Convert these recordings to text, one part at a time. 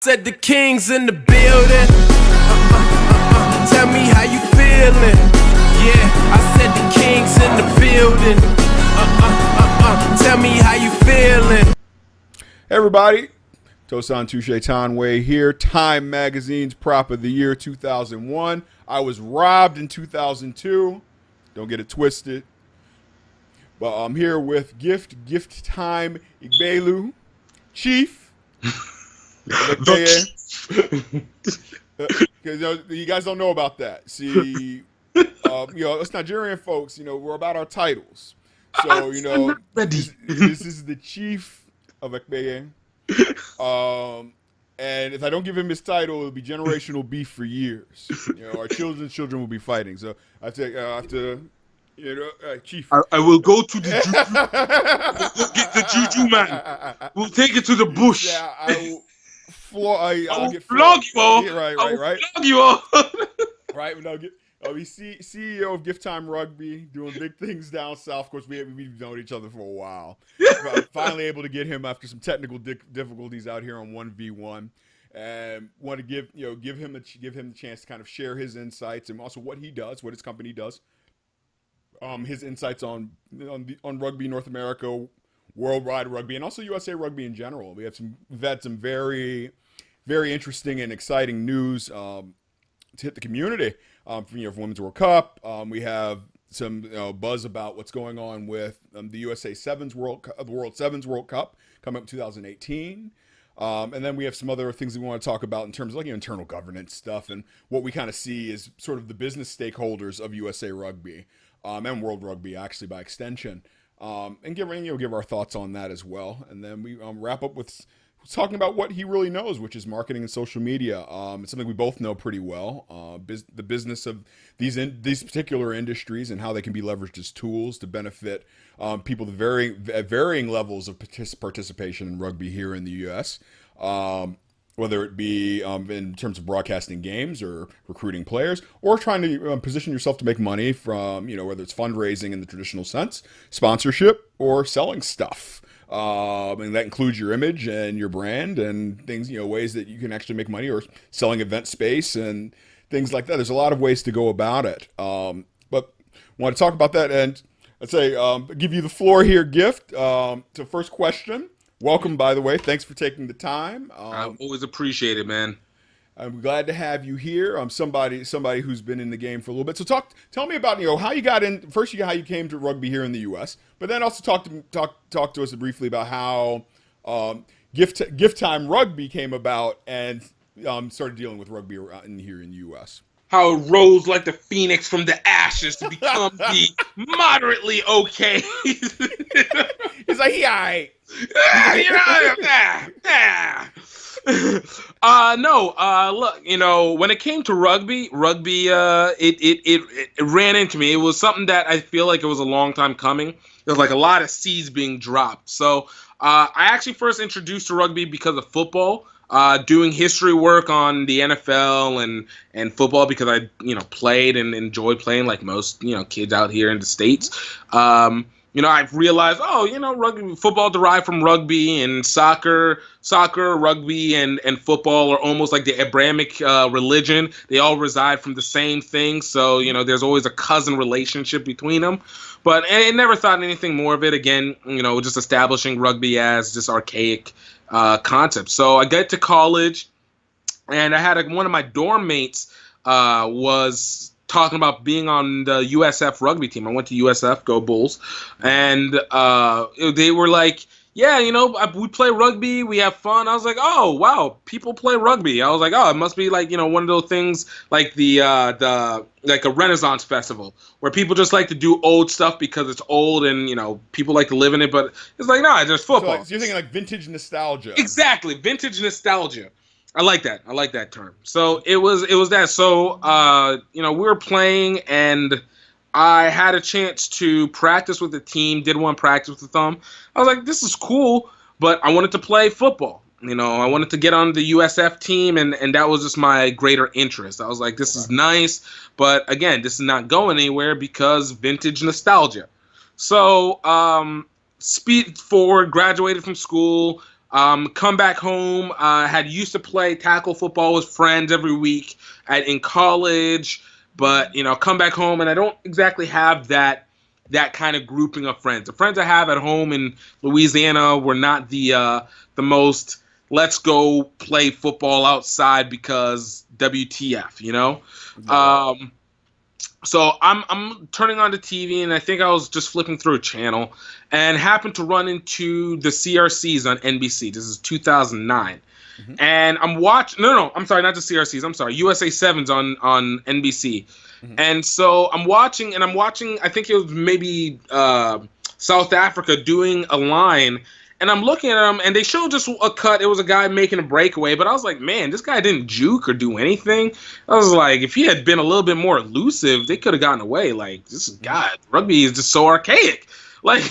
Said the king's in the building. Tell me how you feeling. Yeah, I said the king's in the building. Tell me how you feeling. Hey everybody, Tosan Touche Tanway here. Time Magazine's Prop of the Year 2001. I was robbed in 2002. Don't get it twisted. But I'm here with Gift Time Igbelu, Chief. You guys don't know about that. See, us Nigerian folks, we're about our titles. So, this is the Chief of Ekpeye. And if I don't give him his title, it'll be generational beef for years. Our children will be fighting. So I have to Chief. I will go to the juju. We'll get the juju man. We'll take it to the bush. Yeah, I will get flog you all. Yeah, right. Flog you all. Right. I'll be CEO of GiftTimeRugby, doing big things down south. Of course, we've known each other for a while. Finally able to get him after some technical difficulties out here on 1v1, and want to give him the chance to kind of share his insights and also what he does, what his company does, his insights on rugby, North America, worldwide rugby, and also USA rugby in general. We've had some very, very interesting and exciting news to hit the community. For Women's World Cup, we have some buzz about what's going on with the USA Sevens the World Sevens World Cup coming up in 2018. And then we have some other things that we want to talk about in terms of internal governance stuff and what we kind of see as sort of the business stakeholders of USA Rugby and World Rugby, actually, by extension. And give our thoughts on that as well. And then we wrap up with talking about what he really knows, which is marketing and social media. It's something we both know pretty well. The business of these particular industries and how they can be leveraged as tools to benefit people at varying levels of participation in rugby here in the U.S., whether it be in terms of broadcasting games or recruiting players, or trying to position yourself to make money from, whether it's fundraising in the traditional sense, sponsorship, or selling stuff. And that includes your image and your brand and things, ways that you can actually make money, or selling event space and things like that. There's a lot of ways to go about it. But I want to talk about that, and I'd say give you the floor here, Gift. To first question. Welcome, by the way. Thanks for taking the time. I always appreciate it, man. I'm glad to have you here. I'm somebody who's been in the game for a little bit. So tell me about how you got in. First, how you came to rugby here in the U.S., but then also talk to us briefly about how Gift Time Rugby came about and started dealing with rugby here in the U.S. How it rose like the phoenix from the ashes to become the moderately okay. It's like, yeah, look, when it came to rugby, it ran into me. It was something that I feel like it was a long time coming. There was like a lot of seeds being dropped. So I actually first introduced to rugby because of football. Doing history work on the NFL and football because I played and enjoyed playing like most kids out here in the States. I've realized rugby, football derived from rugby, and soccer, rugby, and football are almost like the Abrahamic religion. They all reside from the same thing, so there's always a cousin relationship between them. But I never thought anything more of it. Again, just establishing rugby as this archaic concept. So I got to college, and I had one of my dorm mates was talking about being on the USF rugby team. I went to USF, go Bulls, and they were like, yeah, we play rugby, we have fun. I was like, oh wow, people play rugby. I was like, oh, it must be like one of those things like the like a Renaissance festival where people just like to do old stuff because it's old and people like to live in it. But it's like, no, it's just football. So you're thinking like vintage nostalgia. Exactly, vintage nostalgia. I like that. I like that term. So it was that. So we were playing, and I had a chance to practice with the team. Did one practice with them. I was like, this is cool, but I wanted to play football. I wanted to get on the USF team, and that was just my greater interest. I was like, this is nice, but again, this is not going anywhere because vintage nostalgia. So speed forward, graduated from school. Come back home. Had used to play tackle football with friends every week in college, but come back home and I don't exactly have that kind of grouping of friends. The friends I have at home in Louisiana were not the most let's go play football outside because WTF, So I'm turning on the TV, and I think I was just flipping through a channel and happened to run into the CRCs on NBC. This is 2009. And I'm watching. No, I'm sorry, not the CRCs. I'm sorry, USA Sevens on NBC. And so I'm watching. I think it was maybe South Africa doing a line. And I'm looking at them, and they showed just a cut. It was a guy making a breakaway, but I was like, man, this guy didn't juke or do anything. I was like, if he had been a little bit more elusive, they could have gotten away. Like, this God, rugby is just so archaic. Like,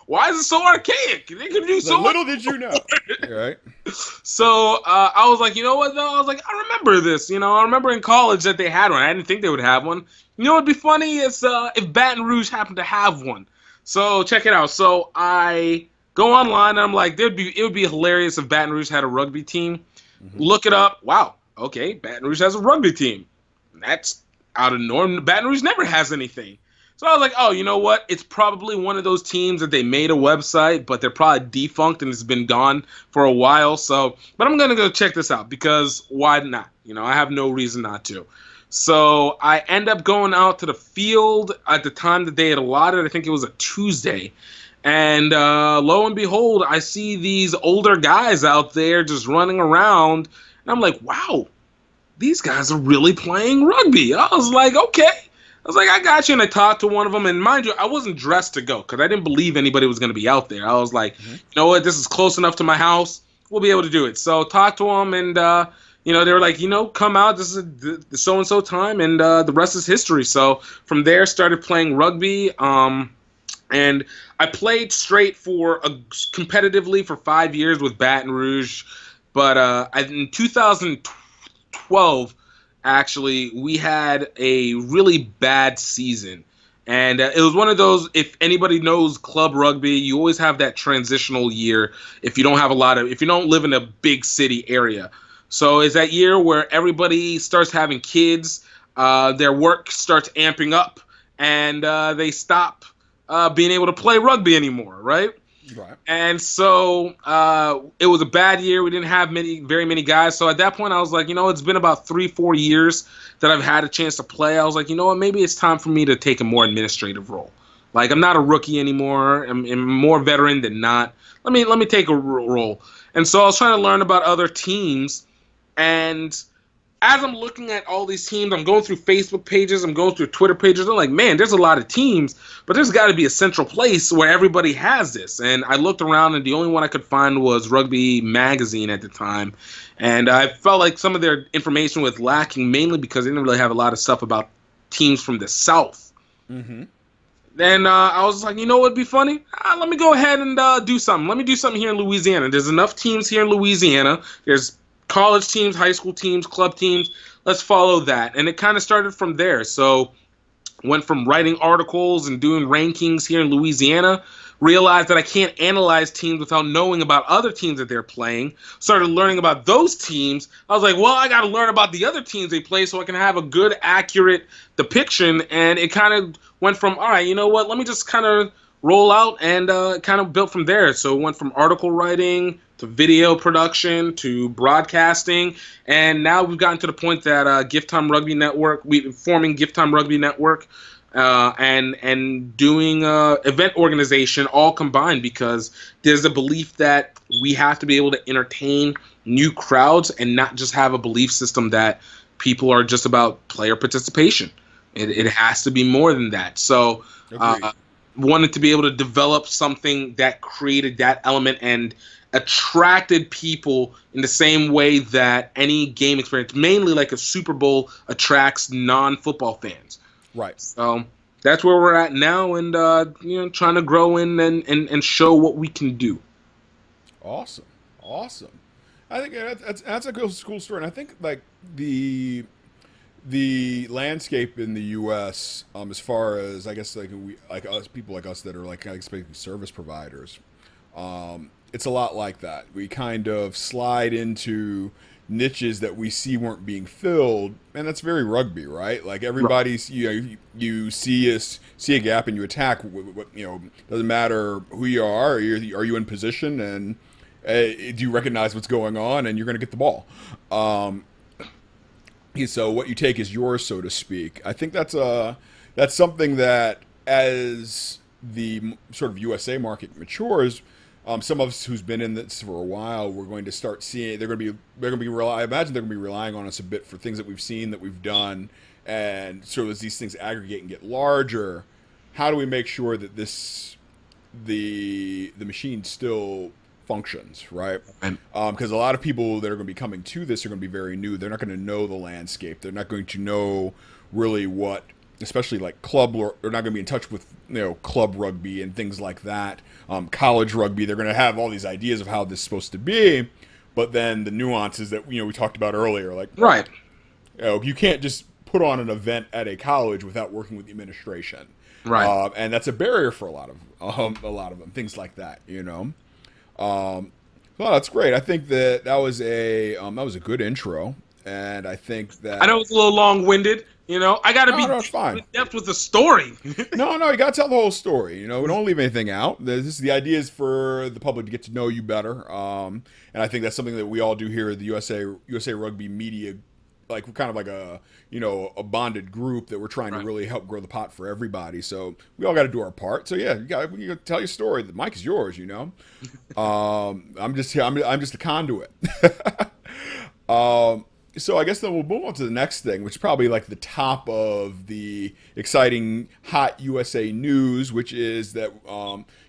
why is it so archaic? They could do so little did you know, right? So I was like, you know what, though? I was like, I remember this. I remember in college that they had one. I didn't think they would have one. You know what'd be funny is if Baton Rouge happened to have one. So check it out. So I go online and I'm like, it would be hilarious if Baton Rouge had a rugby team. Look it up. Wow. Okay, Baton Rouge has a rugby team. That's out of norm. Baton Rouge never has anything. So I was like, oh, you know what? It's probably one of those teams that they made a website, but they're probably defunct and it's been gone for a while. So, but I'm going to go check this out because why not? I have no reason not to. So I end up going out to the field at the time that they had allotted. I think it was a Tuesday. And lo and behold, I see these older guys out there just running around. And I'm like, wow, these guys are really playing rugby. I was like, okay. I was like, I got you. And I talked to one of them. And mind you, I wasn't dressed to go because I didn't believe anybody was going to be out there. I was like, you know what? This is close enough to my house. We'll be able to do it. So talked to them. And, they were like, come out. This is the so-and-so time. And the rest is history. So from there, started playing rugby. And I played straight competitively for 5 years with Baton Rouge. But in 2012, actually, we had a really bad season. And it was one of those, if anybody knows club rugby, you always have that transitional year if you don't live in a big city area. So it's that year where everybody starts having kids, their work starts amping up, and they stop being able to play rugby anymore, right? Right. And so it was a bad year. We didn't have very many guys. So at that point, I was like, it's been about 3-4 years that I've had a chance to play. I was like, you know what? Maybe it's time for me to take a more administrative role. Like, I'm not a rookie anymore. I'm more veteran than not. Let me take a role. And so I was trying to learn about other teams. And as I'm looking at all these teams, I'm going through Facebook pages, I'm going through Twitter pages. I'm like, man, there's a lot of teams, but there's got to be a central place where everybody has this. And I looked around, and the only one I could find was Rugby Magazine at the time. And I felt like some of their information was lacking, mainly because they didn't really have a lot of stuff about teams from the South. Then I was like, you know what would be funny? Let me go ahead and do something. Let me do something here in Louisiana. There's enough teams here in Louisiana. There's college teams, high school teams, club teams. Let's follow that. And it kind of started from there. So went from writing articles and doing rankings here in Louisiana, realized that I can't analyze teams without knowing about other teams that they're playing. Started learning about those teams. I was like, well, I got to learn about the other teams they play so I can have a good, accurate depiction. And it kind of went from, all right, you know what, let me just kind of roll out, and kind of built from there. So it went from article writing to video production to broadcasting, and now we've gotten to the point that GiftTimeRugby Network, we're forming GiftTimeRugby Network, and doing event organization all combined, because there's a belief that we have to be able to entertain new crowds and not just have a belief system that people are just about player participation. It has to be more than that. So wanted to be able to develop something that created that element and attracted people in the same way that any game experience, mainly like a Super Bowl, attracts non-football fans. Right. So that's where we're at now, and trying to grow in and show what we can do. Awesome. I think that's a cool story, and I think like the landscape in the U.S. As far as, I guess, like people like us that are like, I expect, service providers, it's a lot like that. We kind of slide into niches that we see weren't being filled, and that's very rugby, right? Like everybody's, you see a gap and you attack. Doesn't matter who you are. Are you in position, and do you recognize what's going on, and you're going to get the ball. So what you take is yours, so to speak. I think that's something that, as the sort of USA market matures, some of us who's been in this for a while, we're going to start seeing I imagine they're going to be relying on us a bit for things that we've seen, that we've done, and so as these things aggregate and get larger, how do we make sure that the machine still functions, right? Because a lot of people that are going to be coming to this are going to be very new. They're not going to know the landscape. They're not going to know really what, especially like club, they're not going to be in touch with club rugby and things like that. College rugby, they're going to have all these ideas of how this is supposed to be, but then the nuances that we talked about earlier, like right, you can't just put on an event at a college without working with the administration, right? And that's a barrier for a lot of them. Things like that, Well, that's great. I think that was a good intro, and I think that I know it's a little long-winded. I got to be fine. in depth with the story. No, you got to tell the whole story. We don't leave anything out. The idea is for the public to get to know you better, and I think that's something that we all do here at the USA Rugby Media. Like we're kind of like a bonded group that we're trying to really help grow the pot for everybody. So we all got to do our part. So yeah, you got to tell your story. The mic is yours. I'm just here. I'm just a conduit. So I guess then we'll move on to the next thing, which is probably like the top of the exciting hot USA news, which is that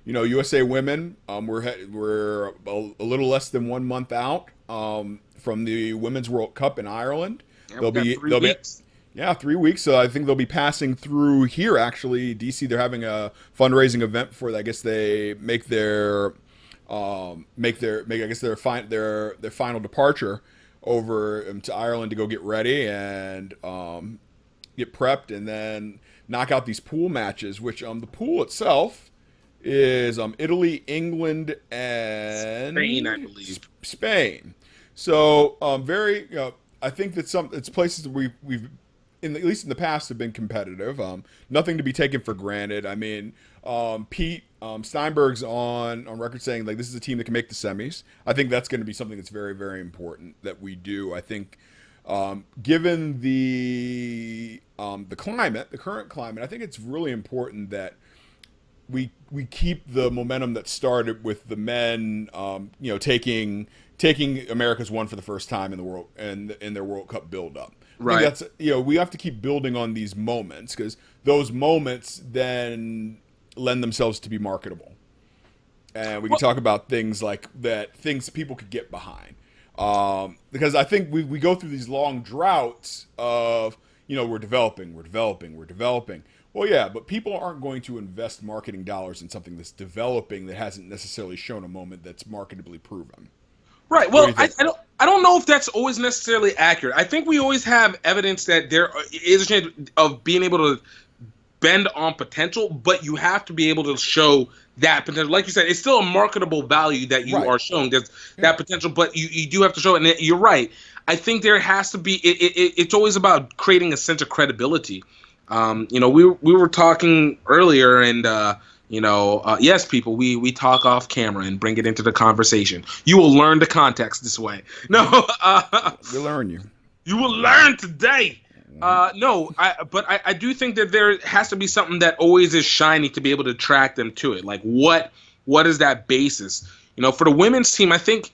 USA women, we're a little less than 1 month out from the Women's World Cup in Ireland. Yeah, they'll be 3 weeks. 3 weeks. So I think they'll be passing through here. Actually, DC, they're having a fundraising event for. I guess they make their final departure over to Ireland to go get ready and get prepped, and then knock out these pool matches. Which the pool itself is Italy, England, and Spain, I believe. Spain. So I think that it's places that we've at least in the past have been competitive. Nothing to be taken for granted. I mean, Pete Steinberg's on record saying like this is a team that can make the semis. I think that's going to be something that's very, very important that we do. I think given the climate, the current climate, I think it's really important that we keep the momentum that started with the men, taking America's won for the first time in the world and in their World Cup build-up. Right. That's we have to keep building on these moments because those moments then lend themselves to be marketable, and we can talk about things like that, things people could get behind. Because I think we go through these long droughts of we're developing. Well, yeah, but people aren't going to invest marketing dollars in something that's developing that hasn't necessarily shown a moment that's marketably proven. Right. Well, I don't know if that's always necessarily accurate. I think we always have evidence that there is a chance of being able to bend on potential, but you have to be able to show that potential. Like you said, it's still a marketable value that you are showing. There's that potential, but you do have to show it. And you're right. I think there has to be. It's always about creating a sense of credibility. We were talking earlier, and yes, people, we talk off camera and bring it into the conversation. You will learn the context this way. No, we'll learn you. You will learn today. But I do think that there has to be something that always is shiny to be able to attract them to it. Like what is that basis? For the women's team, I think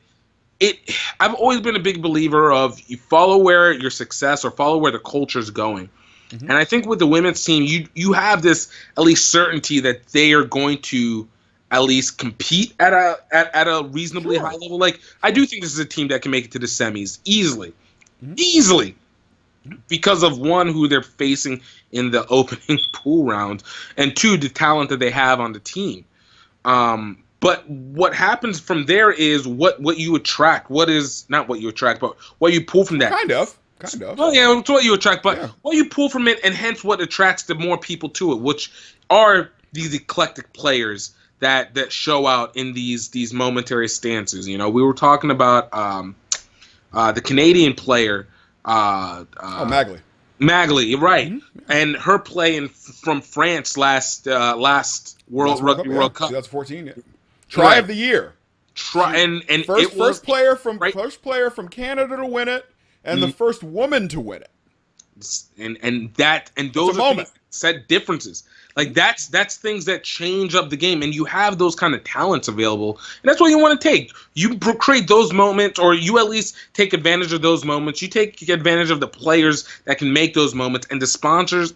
I've always been a big believer of you follow where your success or follow where the culture's going. Mm-hmm. And I think with the women's team, you have this at least certainty that they are going to at least compete at a reasonably high level. Like I do think this is a team that can make it to the semis easily, because of one, who they're facing in the opening pool round, and two, the talent that they have on the team. But what happens from there is what you attract. What is not what you attract, but what you pull from that. Kind of. Well, yeah, it's what you attract, but what you pull from it, and hence what attracts the more people to it, which are these eclectic players that show out in these momentary stances. You know, we were talking about the Canadian player. Magley. Magley, right? Mm-hmm. And her play from France last Rugby World Cup, 2014. Yeah. Try of the year. And first player from Canada to win it, and the first woman to win it. And those are things, set differences. Like that's things that change up the game, and you have those kind of talents available, and that's what you want to take. You create those moments, or you at least take advantage of those moments. You take advantage of the players that can make those moments, and the sponsors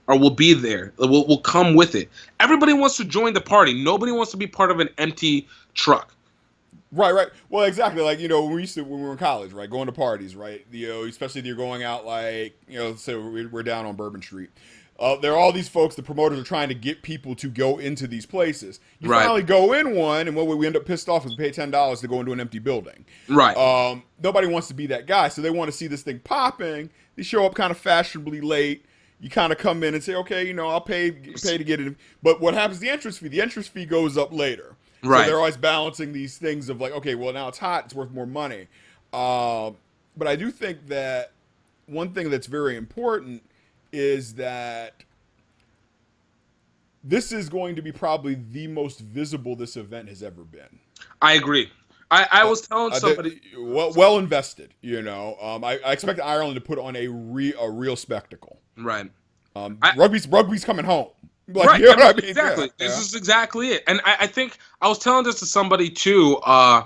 will be there. Will come with it. Everybody wants to join the party. Nobody wants to be part of an empty truck. Right. Well, exactly. Like, you know, when we were in college, right, going to parties, right, you know, especially if you're going out, like, you know, so we're down on Bourbon Street. There are all these folks, the promoters are trying to get people to go into these places. You finally go in one, and what we end up pissed off is we pay $10 to go into an empty building. Right. Nobody wants to be that guy, so they want to see this thing popping. They show up kind of fashionably late. You kind of come in and say, okay, you know, I'll pay to get in. But what happens? The entrance fee goes up later. Right. So they're always balancing these things of like, okay, well, now it's hot, it's worth more money. But I do think that one thing that's very important is that this is going to be probably the most visible this event has ever been. I agree. I was telling somebody, well invested. You know, I expect Ireland to put on a real spectacle. Right. Rugby's coming home. Like, right. You know what I mean? Exactly. Yeah. This is exactly it. And I think I was telling this to somebody too. I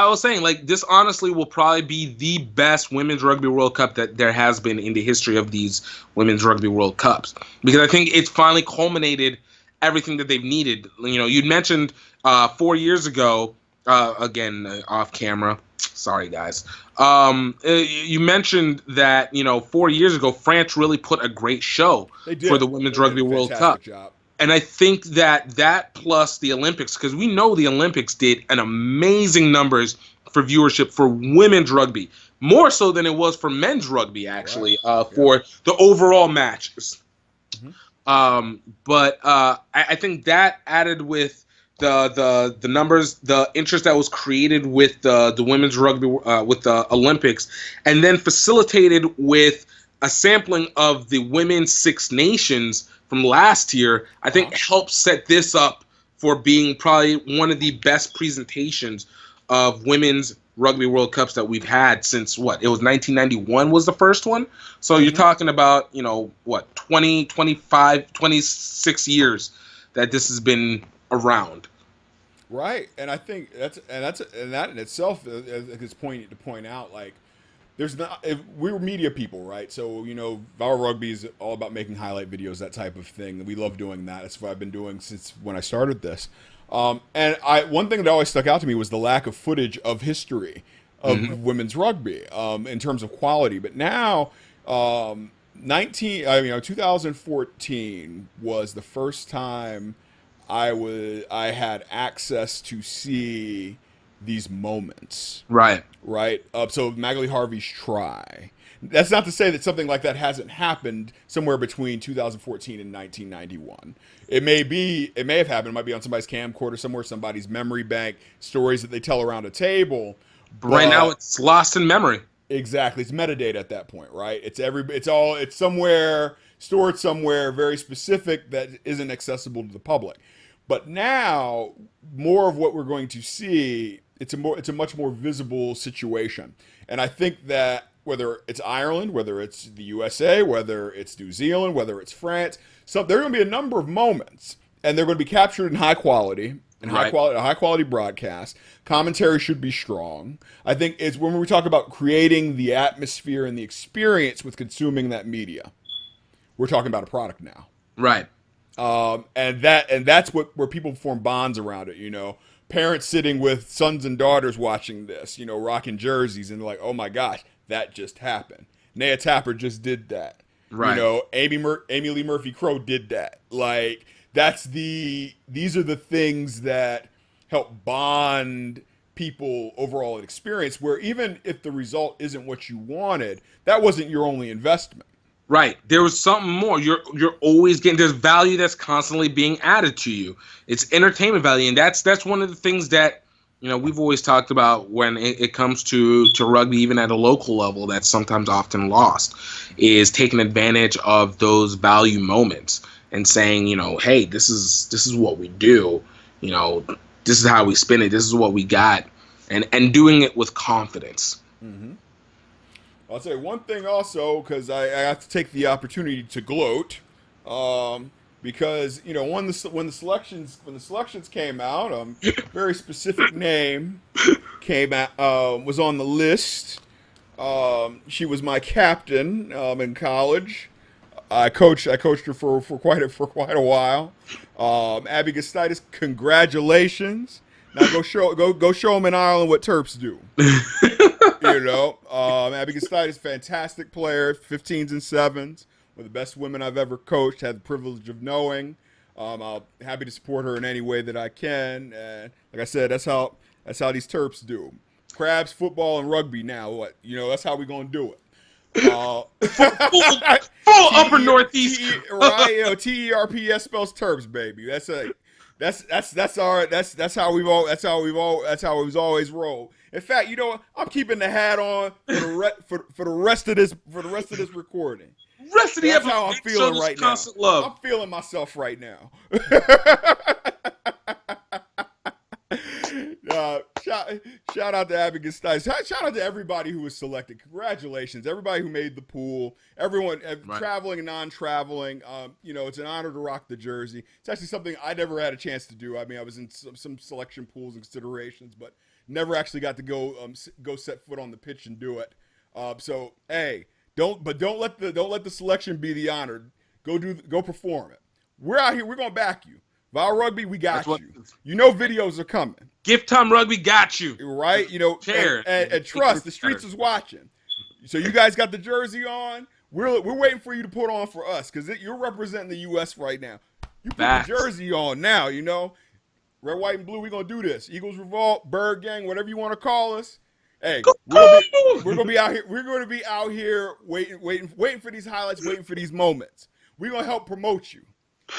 was saying, like, this honestly will probably be the best Women's Rugby World Cup that there has been in the history of these Women's Rugby World Cups, because I think it's finally culminated everything that they've needed. You know, you'd mentioned 4 years ago, again, off camera. Sorry, guys. You mentioned that, you know, 4 years ago, France really put a great show for the Women's Rugby World Cup. Job. And I think that plus the Olympics, because we know the Olympics did an amazing numbers for viewership for women's rugby, more so than it was for men's rugby, actually, for the overall matches. Mm-hmm. But I think that added with the numbers, the interest that was created with the women's rugby, with the Olympics, and then facilitated with a sampling of the women's Six Nations from last year, I think helped set this up for being probably one of the best presentations of women's rugby World Cups that we've had since what? It was 1991 was the first one. So you're talking about, you know, what, 20, 25, 26 years that this has been around. Right. And I think that in itself is pointing to point out, like, we're media people, right? So, you know, our rugby is all about making highlight videos, that type of thing. We love doing that. That's what I've been doing since when I started this. And one thing that always stuck out to me was the lack of footage of history of women's rugby in terms of quality. But now, 2014 was the first time I had access to see these moments. Right. So Magley Harvey's try. That's not to say that something like that hasn't happened somewhere between 2014 and 1991. It may have happened. It might be on somebody's camcorder somewhere, somebody's memory bank, stories that they tell around a table. But right now, it's lost in memory. Exactly. It's metadata at that point, right? It's somewhere stored somewhere very specific that isn't accessible to the public. But now, more of what we're going to see, it's a much more visible situation. And I think that whether it's Ireland, whether it's the USA, whether it's New Zealand, whether it's France, there are going to be a number of moments, and they're going to be captured in high quality, a high quality broadcast. Commentary should be strong. I think it's when we talk about creating the atmosphere and the experience with consuming that media, we're talking about a product now. Right. And that's where people form bonds around it, you know. Parents sitting with sons and daughters watching this, you know, rocking jerseys, and they're like, oh my gosh, that just happened. Naya Tapper just did that. Right. You know, Amy Lee Murphy-Crowe did that. Like, these are the things that help bond people overall experience, where even if the result isn't what you wanted, that wasn't your only investment. Right. There was something more. You're always getting, there's value that's constantly being added to you. It's entertainment value, and that's one of the things that, you know, we've always talked about when it comes to rugby, even at a local level, that's sometimes often lost, is taking advantage of those value moments and saying, you know, hey, this is what we do, you know, this is how we spin it, this is what we got, and doing it with confidence. Mm-hmm. I'll say one thing also, because I have to take the opportunity to gloat, because, you know, when the selections came out, very specific name came out, was on the list. She was my captain in college. I coached her for quite a while. Abby Gustitis, congratulations. Now go show them in Ireland what Terps do. You know, Abby Gustitis, fantastic player, 15s and 7s, one of the best women I've ever coached. Had the privilege of knowing. I'm happy to support her in any way that I can. And like I said, that's how these Terps do. Crabs, football, and rugby. Now what? You know, that's how we gonna do it. Full upper northeast, right? You know, TERPS spells Terps, baby. That's how we've always rolled. In fact, you know what? I'm keeping the hat on for the rest of this recording. Rest of the That's episode, how I'm feeling right now. Love. I'm feeling myself right now. Shout out to Abby Gustitis. Shout out to everybody who was selected. Congratulations, everybody who made the pool. Everyone, right, traveling and non-traveling. You know, it's an honor to rock the jersey. It's actually something I never had a chance to do. I mean, I was in some selection pools and considerations, but never actually got to go set foot on the pitch and do it. So hey, don't let the selection be the honor. Go perform it. We're out here. We're gonna back you. Val Rugby, we got you. You know videos are coming. Gift Time Rugby got you. Right? You know, and trust, the streets is watching. So you guys got the jersey on. We're waiting for you to put on for us, because you're representing the U.S. right now. You put the jersey on now, you know. Red, white, and blue, we're going to do this. Eagles Revolt, Bird Gang, whatever you want to call us. Hey, we're gonna be out here. We're going to be out here waiting for these highlights, waiting for these moments. We're going to help promote you.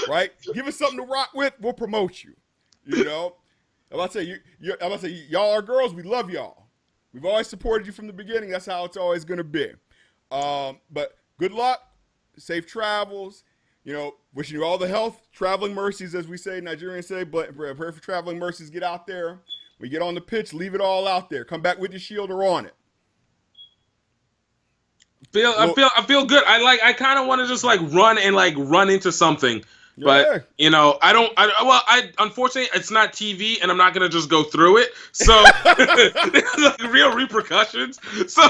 Right? Give us something to rock with, we'll promote you. You know? I'm about to say, y'all are girls, we love y'all. We've always supported you from the beginning. That's how it's always going to be. But good luck, safe travels. You know, wishing you all the health, traveling mercies, as we say, Nigerians say, but pray for traveling mercies. Get out there. We get on the pitch, leave it all out there. Come back with your shield or on it. I feel good. I kind of want to just run into something. But, you know, I unfortunately, it's not TV, and I'm not going to just go through it. So, there's real repercussions. So,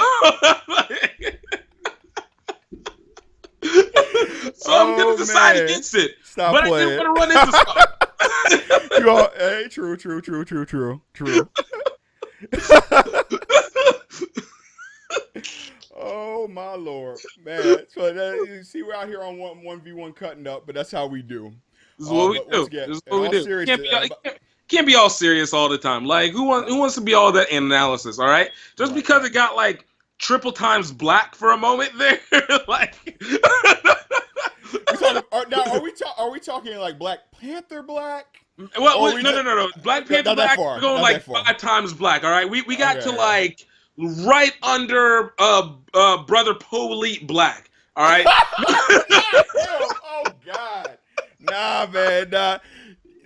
I'm going to decide against it. Stop but playing. I didn't want to run into something. Hey, true. Oh my Lord, man! So you see, we're out here on 1v1 cutting up, but that's how we do. This is what we do. This is what we do. Can't be all serious all the time. Like who wants to be all that in analysis? All right, just because it got triple times black for a moment there, Are we talking Black Panther black? Well, no. Black Panther black. We're going 5 times black. All right, we got to right under Brother Polite black. All right. Oh God, nah, man, nah.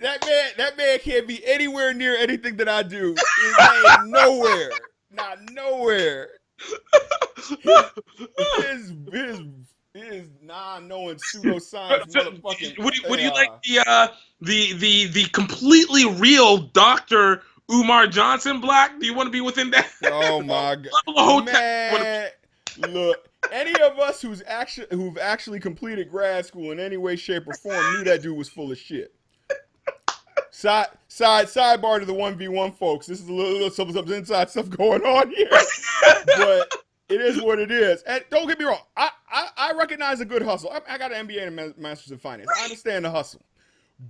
That man can't be anywhere near anything that I do. He ain't nowhere, not nowhere. His non-knowing pseudoscience motherfucking. Would you like the completely real Dr. Umar Johnson black? Do you want to be within that? Oh my God, man! Look, any of us who've actually completed grad school in any way, shape, or form knew that dude was full of shit. Sidebar to the 1v1 folks. This is a little some inside stuff going on here, but it is what it is. And don't get me wrong, I recognize a good hustle. I got an MBA and a master's in finance. I understand the hustle,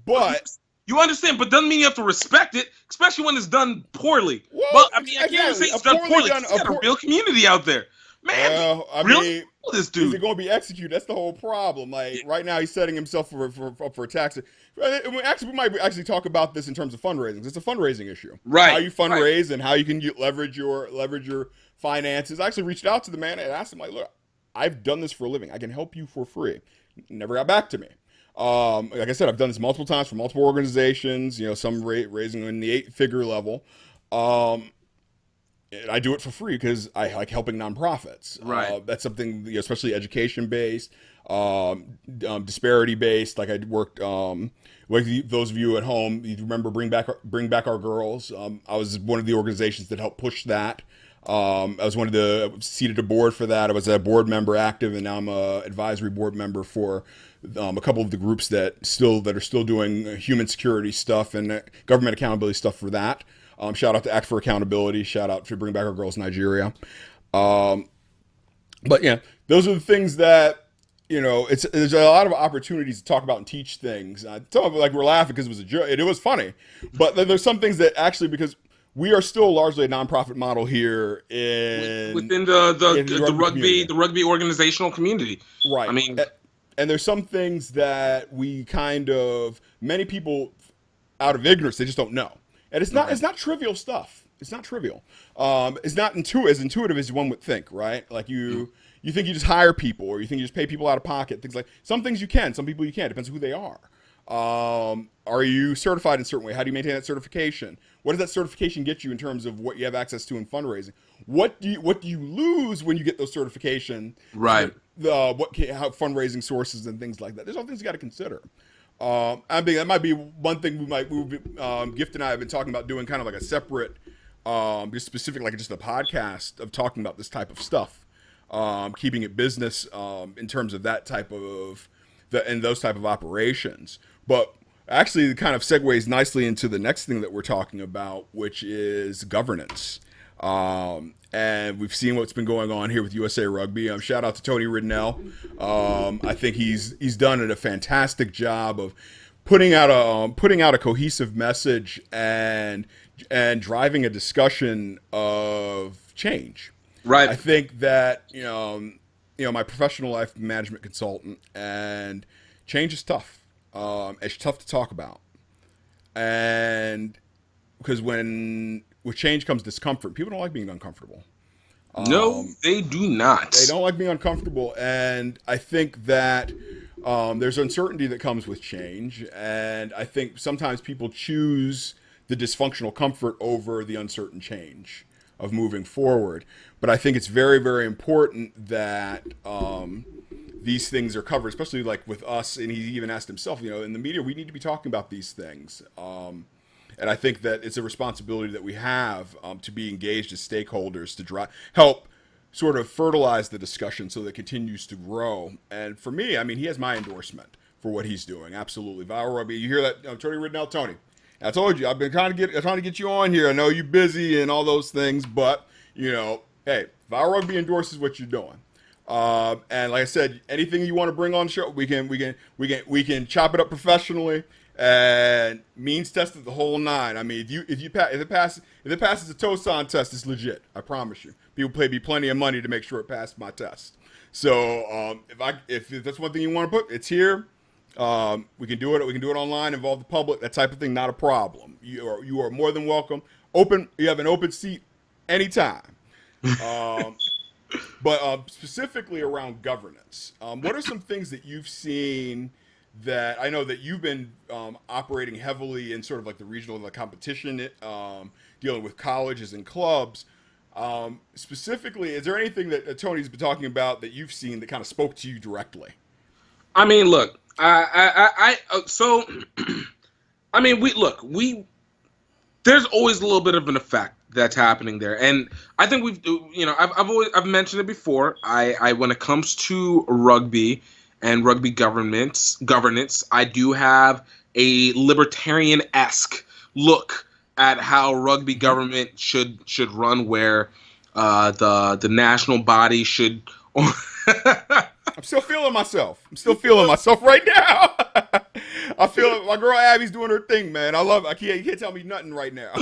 but. You understand, but doesn't mean you have to respect it, especially when it's done poorly. Well, I mean, I can't say it's done poorly. There's a real community out there. Man, I really? mean, This is dude. it going to be executed? That's the whole problem. Like right now, he's setting himself up for a tax. Actually, we might actually talk about this in terms of fundraising. It's a fundraising issue. How Right. you Right. fundraise and how you can leverage your finances. I actually reached out to the man and asked him, like, look, I've done this for a living. I can help you for free. Never got back to me. Like I said, I've done this multiple times for multiple organizations. Some raising in the 8-figure level. And I do it for free because I like helping nonprofits. Right. That's something, especially education based, disparity based. Like I worked, like those of you at home, you remember Bring Back Our Girls. I was one of the organizations that helped push that. I was one of the seated a board for that. I was a board member active, and now I'm a advisory board member for a couple of the groups that are still doing human security stuff and government accountability stuff for that. Shout out to Act for Accountability. Shout out to Bring Back Our Girls Nigeria. But yeah, those are the things that, there's a lot of opportunities to talk about and teach things. Some of it, like, we're laughing because it was a joke. It was funny. But then there's some things that actually, because we are still largely a nonprofit model here within in the rugby organizational community. Right. I mean, and there's some things that many people out of ignorance, they just don't know. And it's not trivial stuff. It's not trivial. It's not as intuitive as one would think, right? Like you think you just hire people, or you think you just pay people out of pocket. Things like some things you can, some people you can't. Depends on who they are. Are you certified in a certain way? How do you maintain that certification? What does that certification get you in terms of what you have access to in fundraising? What do you lose when you get those certification? Right. How fundraising sources and things like that. There's all things you got to consider. I think that might be one thing Gift and I have been talking about doing, kind of like a separate, just specific, like just a podcast of talking about this type of stuff, keeping it business in terms of that type of those type of operations. But actually, it kind of segues nicely into the next thing that we're talking about, which is governance. And we've seen what's been going on here with USA Rugby. Shout out to Tony Ridnell. I think he's done a fantastic job of putting out a cohesive message and driving a discussion of change. right. I think that my professional life management consultant, and change is tough. It's tough to talk about, and because with change comes discomfort. People don't like being uncomfortable. No, they do not. They don't like being uncomfortable, and I think that there's uncertainty that comes with change, and I think sometimes people choose the dysfunctional comfort over the uncertain change of moving forward. But I think it's very, very important that these things are covered, especially like with us. And he even asked himself, in the media, we need to be talking about these things. And I think that it's a responsibility that we have to be engaged as stakeholders to help sort of fertilize the discussion so that it continues to grow. And for me, I mean, he has my endorsement for what he's doing. Absolutely. Viral Rugby. You hear that, Tony Ridnell? Tony, I told you, I've been trying to get you on here. I know you're busy and all those things, but hey, Viral Rugby endorses what you're doing. And like I said, anything you want to bring on the show, we can chop it up professionally and means tested the whole nine. I mean, if it passes the Tosan test, it's legit. I promise you. People pay me plenty of money to make sure it passed my test. So if that's one thing you want to put, it's here. We can do it. We can do it online, involve the public, that type of thing. Not a problem. You are more than welcome. You have an open seat anytime. But specifically around governance, what are some things that you've seen that I know that you've been operating heavily in sort of like the regional competition, dealing with colleges and clubs? Specifically, is there anything that Tony's been talking about that you've seen that kind of spoke to you directly? I mean, look, there's always a little bit of an effect that's happening there, and I think I've mentioned it before. I when it comes to rugby and rugby governance, I do have a libertarian-esque look at how rugby government should run, where the national body should. I'm still feeling myself. Right now. I feel my girl Abby's doing her thing, man. I love it. You can't tell me nothing right now.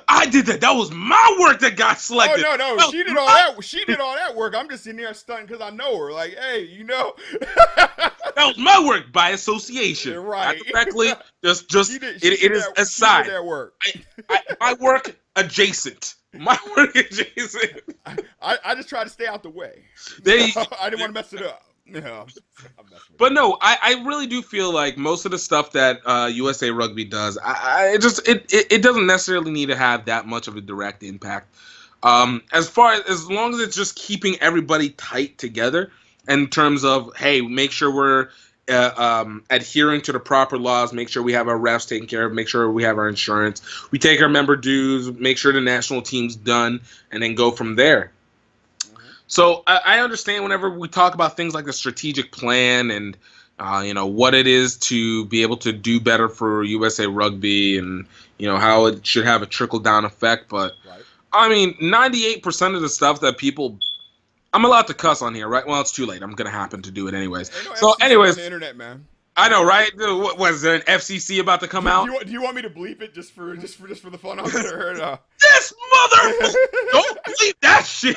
I did that. That was my work that got selected. Oh no, she did all that. She did all that work. I'm just sitting there stunting because I know her. Like, hey, That was my work by association. Right. Not directly. It is aside. That work. My work adjacent. My work adjacent. I just try to stay out the way. I didn't want to mess it up. No. But no, I really do feel like most of the stuff that USA Rugby does, it doesn't necessarily need to have that much of a direct impact. As long as it's just keeping everybody tight together in terms of, hey, make sure we're adhering to the proper laws, make sure we have our refs taken care of, make sure we have our insurance, we take our member dues, make sure the national team's done, and then go from there. So I understand whenever we talk about things like the strategic plan and what it is to be able to do better for USA Rugby and how it should have a trickle down effect. But right. I mean, 98% of the stuff that people, I'm allowed to cuss on here, right? Well, it's too late. I'm gonna happen to do it anyways. So, anyways, on the internet, man. I know, right? What was there an FCC about to come out? Do you want me to bleep it just for the fun of it? Or, This mother! Don't bleep that shit.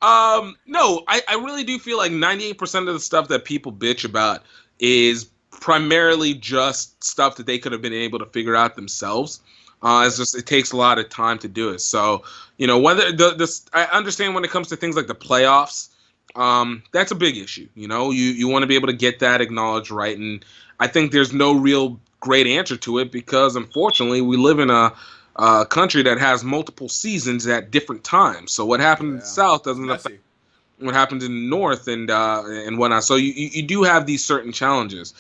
No, I really do feel like 98% of the stuff that people bitch about is primarily just stuff that they could have been able to figure out themselves. It's just it takes a lot of time to do it. So whether I understand when it comes to things like the playoffs. That's a big issue. You want to be able to get that acknowledged right, and I think there's no real great answer to it because unfortunately we live in a country that has multiple seasons at different times. So what happens in the South doesn't affect what happens in the North and whatnot. So you do have these certain challenges.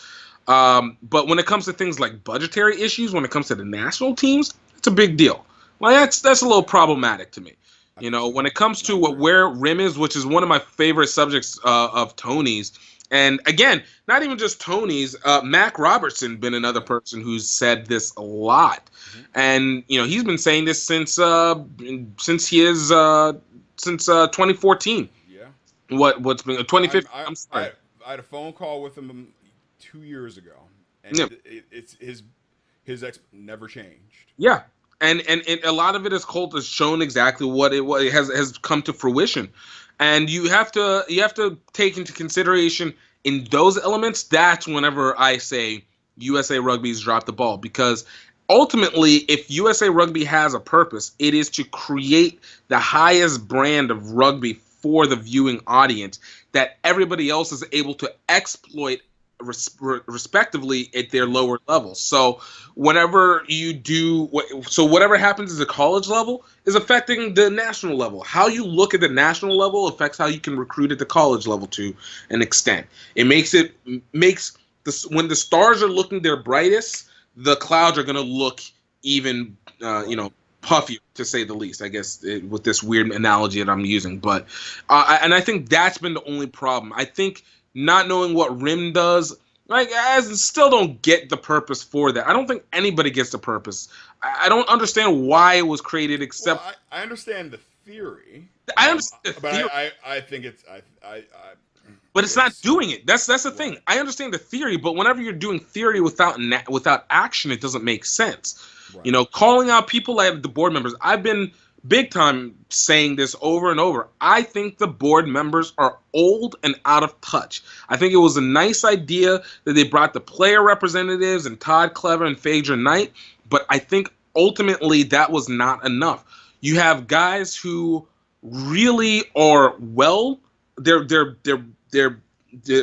But when it comes to things like budgetary issues, when it comes to the national teams, it's a big deal. Well, that's a little problematic to me. When it comes to where Rim is, which is one of my favorite subjects of Tony's, and again, not even just Tony's, Mac Robertson been another person who's said this a lot, and he's been saying this since 2014. Yeah. What's been 2015? I'm sorry. I had a phone call with him 2 years ago, and it's his never changed. Yeah. And a lot of it has shown exactly what it has come to fruition, and you have to take into consideration in those elements. That's whenever I say USA Rugby's dropped the ball, because ultimately, if USA Rugby has a purpose, it is to create the highest brand of rugby for the viewing audience that everybody else is able to exploit respectively at their lower levels. So whenever you do, whatever happens at the college level is affecting the national level. How you look at the national level affects how you can recruit at the college level to an extent. It makes when the stars are looking their brightest, the clouds are going to look even, puffier, to say the least, I guess, with this weird analogy that I'm using. But, and I think that's been the only problem. I think not knowing what Rim does, I still don't get the purpose for that. I don't think anybody gets the purpose. I don't understand why it was created, except I understand the theory. I understand the theory. I think it's but it's not doing it. That's the thing. I understand the theory, but whenever you're doing theory without action, it doesn't make sense. Right. Calling out people like the board members. I've been big time saying this over and over. I think the board members are old and out of touch. I think it was a nice idea that they brought the player representatives and Todd Clever and Phaedra Knight, but I think ultimately that was not enough. You have guys who really are they're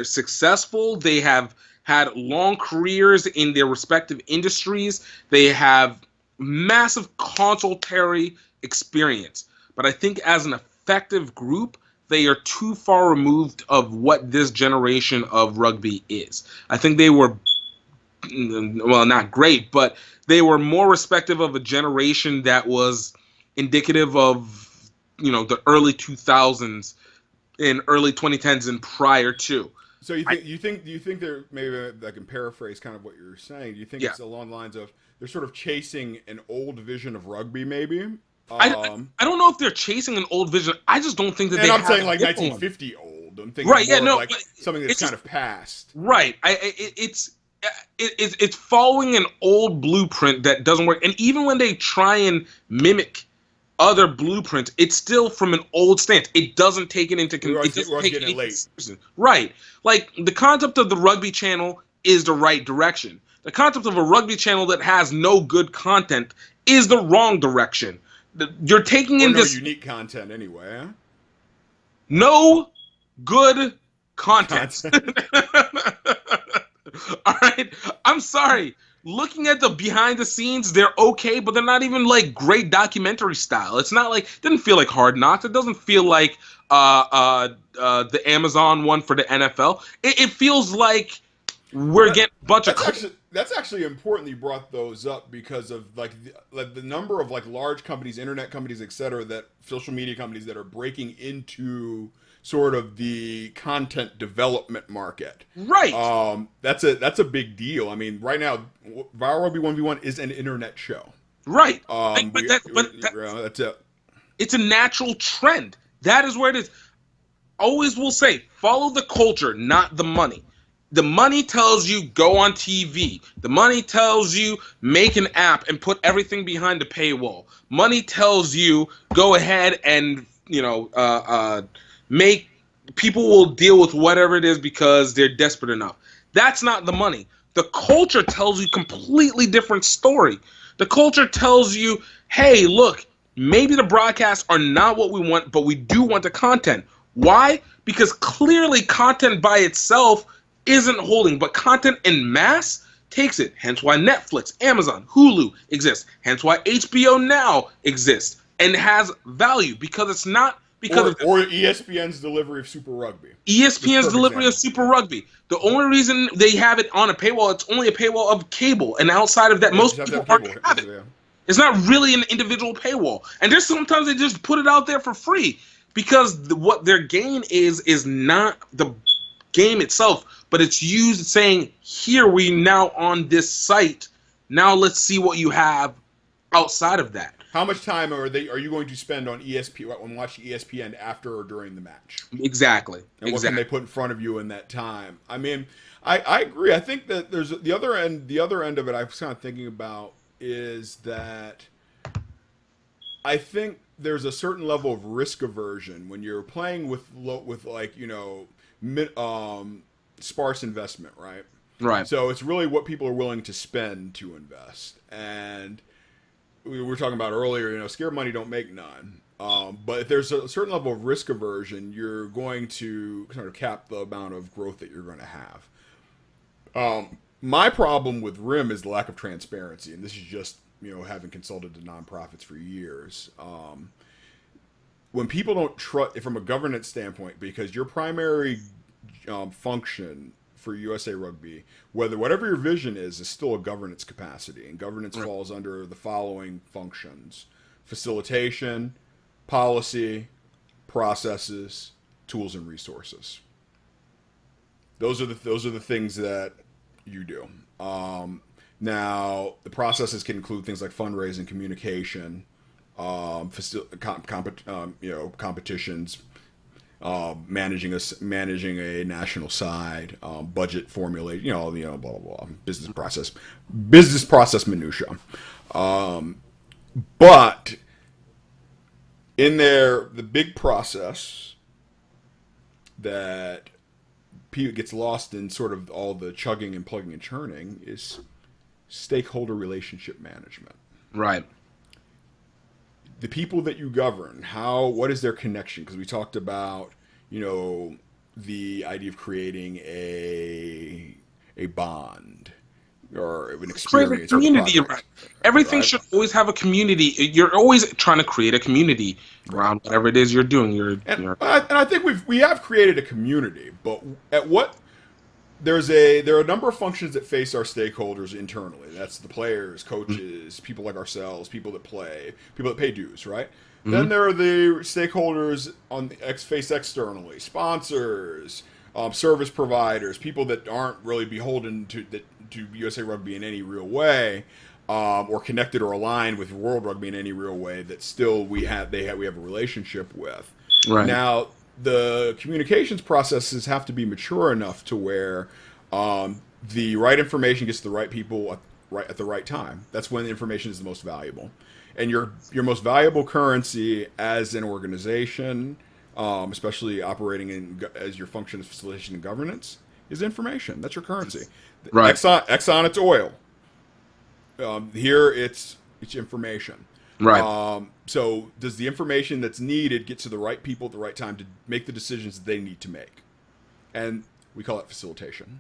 successful. They have had long careers in their respective industries. They have massive consultatory experience. But I think as an effective group, they are too far removed of what this generation of rugby is. I think they were, well, not great, but they were more respective of a generation that was indicative of, the early 2000s and early 2010s and prior to. So do you think they're, maybe I can paraphrase kind of what you're saying, do you think it's along the lines of they're sort of chasing an old vision of rugby maybe? I don't know if they're chasing an old vision. I just don't think that I'm saying like 1950 old. I'm thinking like something that's kind of past. Right. It's it's following an old blueprint that doesn't work. And even when they try and mimic other blueprints, it's still from an old stance. It doesn't take it into consideration. Right. Like the concept of the Rugby channel is the right direction. The concept of a Rugby channel that has no good content is the wrong direction. You're taking in this unique content anyway. Huh? No good content. All right. I'm sorry. Looking at the behind the scenes, they're okay, but they're not even like great documentary style. It's not like, it doesn't feel like Hard Knocks. It doesn't feel like the Amazon one for the NFL. It feels like we're getting a bunch of. That's actually important that you brought those up because of like the number of like large companies, internet companies, etc., that social media companies that are breaking into sort of the content development market. Right. That's a big deal. I mean, right now, Viral Rugby 1v1 is an internet show. Right. That's it. It's a natural trend. That is where it is. Always will say, follow the culture, not the money. The money tells you go on TV. The money tells you make an app and put everything behind the paywall. Money tells you go ahead and, make people will deal with whatever it is because they're desperate enough. That's not the money. The culture tells you completely different story. The culture tells you, hey, look, maybe the broadcasts are not what we want, but we do want the content. Why? Because clearly content by itself isn't holding, but content in mass takes it. Hence why Netflix, Amazon, Hulu exist. Hence why HBO Now exists and has value because it's not because or ESPN's delivery of Super Rugby. ESPN's delivery of Super Rugby. The only reason they have it on a paywall, it's only a paywall of cable, and outside of that, most people already have it. Yeah. It's not really an individual paywall, and there's sometimes they just put it out there for free because what their gain is not the game itself, but it's used saying, here we now on this site. Now let's see what you have outside of that. How much time are you going to spend on ESPN when watching ESPN after or during the match? Exactly. And what can they put in front of you in that time? I mean, I agree. I think that there's the other end. The other end of it, I was kind of thinking about is that I think there's a certain level of risk aversion when you're playing with like sparse investment, right? Right. So it's really what people are willing to spend to invest. And we were talking about earlier, scared money don't make none. But if there's a certain level of risk aversion, you're going to sort of cap the amount of growth that you're going to have. My problem with RIM is the lack of transparency, and this is just having consulted to nonprofits for years. When people don't trust, from a governance standpoint, because your primary function for USA Rugby, whatever your vision is still a governance capacity, and governance falls under the following functions: facilitation, policy, processes, tools, and resources. Those are the things that you do. Now, the processes can include things like fundraising, communication, competitions, managing a national side, budget formulate, blah blah blah, business process minutia. But in there, the big process that gets lost in sort of all the chugging and plugging and churning is stakeholder relationship management. Right. The people that you govern, what is their connection? Because we talked about, the idea of creating a bond or an experience. Create a community. Right. Everything should always have a community. You're always trying to create a community around whatever it is you're doing. And I think we have created a community, but at what? There are a number of functions that face our stakeholders internally. That's the players, coaches, people like ourselves, people that play, people that pay dues, right? Mm-hmm. Then there are the stakeholders face externally, sponsors, service providers, people that aren't really beholden to USA Rugby in any real way, or connected or aligned with World Rugby in any real way. That still we have a relationship with. Right. Now, the communications processes have to be mature enough to where the right information gets to the right people at the right time. That's when the information is the most valuable. And your most valuable currency as an organization, especially operating as your function as facilitation and governance, is information. That's your currency. Right. Exxon, it's oil. Here, it's information. Right. So does the information that's needed get to the right people at the right time to make the decisions that they need to make? And we call it facilitation.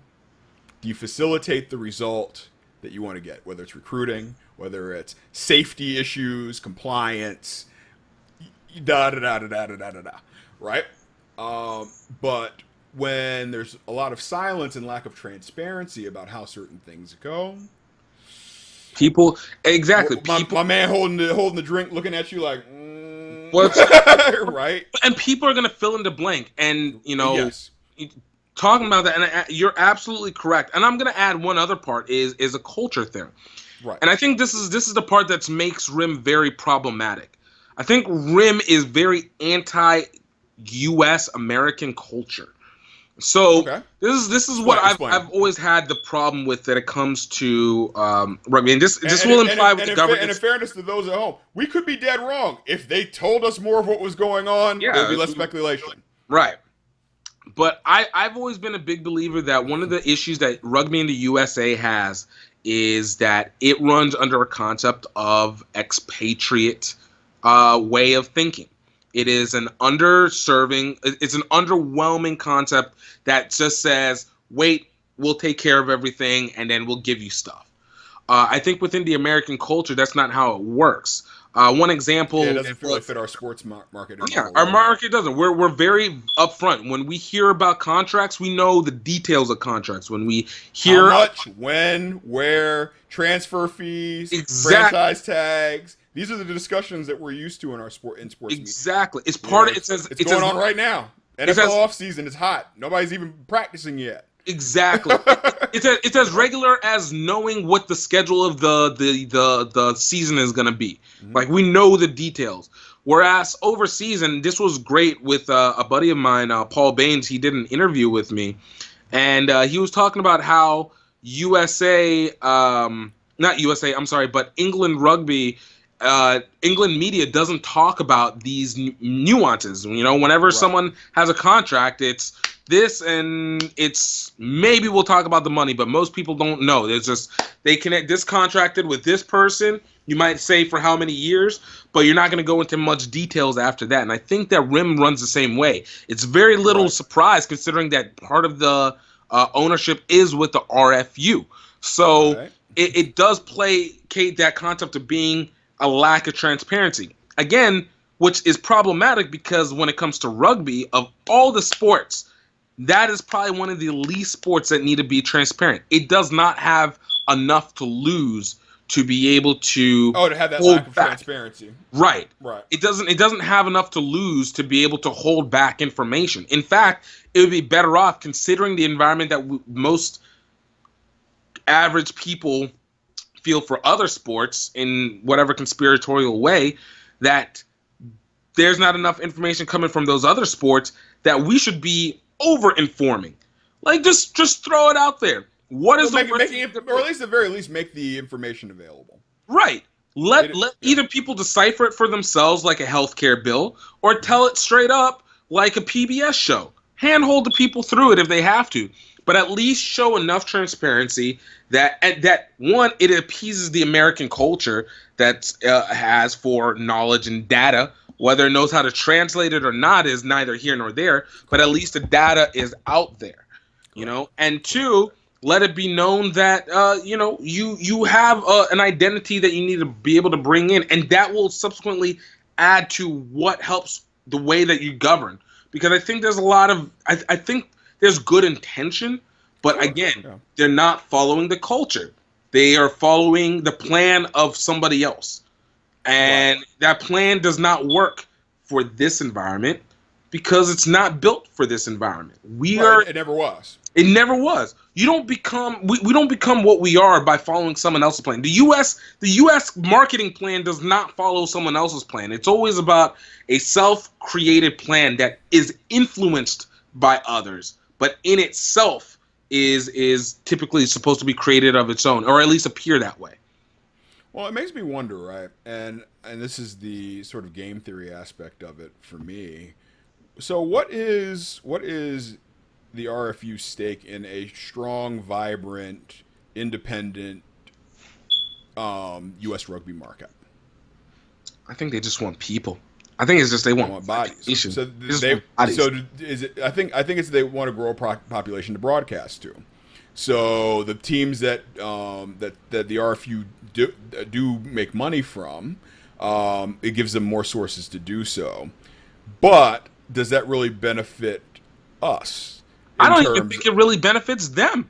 Do you facilitate the result that you want to get, whether it's recruiting, whether it's safety issues, compliance, right? But when there's a lot of silence and lack of transparency about how certain things go, People, exactly. My man holding the drink, looking at you like, right? And people are gonna fill in the blank, and yes. Talking about that, and you're absolutely correct. And I'm gonna add one other part is a culture thing, Right. and I think this is the part that makes RIM very problematic. I think RIM is very anti-U.S. American culture. So Okay. this is what I've always had the problem with that it comes to rugby, and this will imply with the government. And in fairness to those at home, we could be dead wrong. If they told us more of what was going on, there'd be less speculation. Right. But I've always been a big believer that one of the issues that rugby in the USA has is that it runs under a concept of expatriate way of thinking. It is it's an underwhelming concept that just says, wait, we'll take care of everything and then we'll give you stuff. I think within the American culture, that's not how it works. One example. Yeah, it doesn't really fit our sports market. Yeah, our market doesn't. We're very upfront. When we hear about contracts, we know the details of contracts. When we hear how much, when, where, transfer fees, franchise tags. These are the discussions that we're used to in our sports exactly. media. It's part of it's going on right now. NFL off season is hot. Nobody's even practicing yet. Exactly. It's as regular as knowing what the schedule of the season is going to be. Mm-hmm. Like, we know the details. Whereas over season, this was great with a buddy of mine, Paul Baines. He did an interview with me, and he was talking about how but England rugby, England media doesn't talk about these nuances. Whenever someone has a contract, it's this, and it's maybe we'll talk about the money, but most people don't know. There's just they connect this contracted with this person. You might say for how many years, but you're not going to go into much details after that. And I think that RIM runs the same way. It's very little surprise considering that part of the ownership is with the RFU. So it does placate that concept of being a lack of transparency. Again, which is problematic because when it comes to rugby, of all the sports, that is probably one of the least sports that need to be transparent. It does not have enough to lose to be able to have that lack of transparency. Right. Right. It doesn't have enough to lose to be able to hold back information. In fact, it would be better off considering the environment that most average people feel for other sports in whatever conspiratorial way, that there's not enough information coming from those other sports that we should be over-informing. Like, just throw it out there. What is or at least at the very least make the information available. Right. Let either people decipher it for themselves like a healthcare bill, or tell it straight up like a PBS show. Handhold the people through it if they have to, but at least show enough transparency that one, it appeases the American culture that has for knowledge and data. Whether it knows how to translate it or not is neither here nor there, but at least the data is out there, And two, let it be known that you have an identity that you need to be able to bring in, and that will subsequently add to what helps the way that you govern. Because I think there's a lot of I think there's good intention, but again, they're not following the culture. They are following the plan of somebody else. And that plan does not work for this environment because it's not built for this environment. It never was. It never was. You don't become we don't become what we are by following someone else's plan. The US marketing plan does not follow someone else's plan. It's always about a self-created plan that is influenced by others, but in itself is typically supposed to be created of its own, or at least appear that way. Well, it makes me wonder, right? And this is the sort of game theory aspect of it for me. So what is the RFU stake in a strong, vibrant, independent U.S. rugby market? I think they just want people. I think it's just they want bodies. So is it? I think it's they want to grow a population to broadcast to. So the teams that the RFU do make money from, it gives them more sources to do so. But does that really benefit us? I don't even think it really benefits them.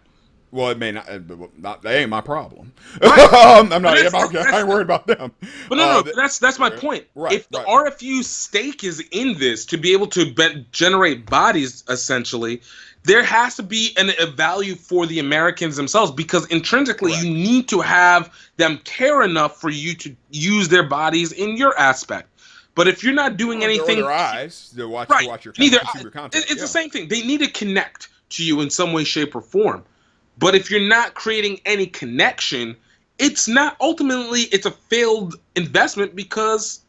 Well, it may not. That ain't my problem. Right. I ain't worried about them. But no, that's my point. Right, if the RFU stake is in this to be able to generate bodies, essentially, there has to be a value for the Americans themselves, because intrinsically you need to have them care enough for you to use their bodies in your aspect. But if you're not doing anything, their eyes, to watch your content. It's the same thing. They need to connect to you in some way, shape, or form. But if you're not creating any connection, it's a failed investment, because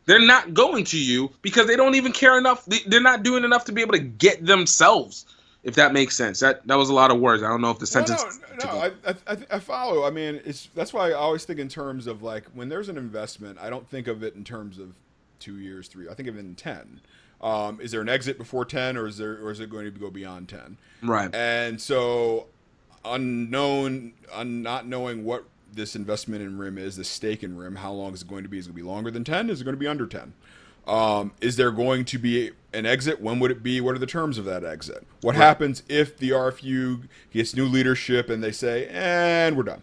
they're not going to you, because they don't even care enough. They're not doing enough to be able to get themselves, if that makes sense. That was a lot of words. I don't know if the sentence. I follow. I mean, that's why I always think in terms of, like, when there's an investment, I don't think of it in terms of 2 years, 3. I think of it in 10. Is there an exit before 10, or is it going to go beyond 10? Right. And so, not knowing what this investment in RIM is, the stake in RIM, how long is it going to be? Is it going to be longer than 10? Is it going to be under 10? Is there going to be an exit? When would it be? What are the terms of that exit? What happens if the RFU gets new leadership and they say, and we're done,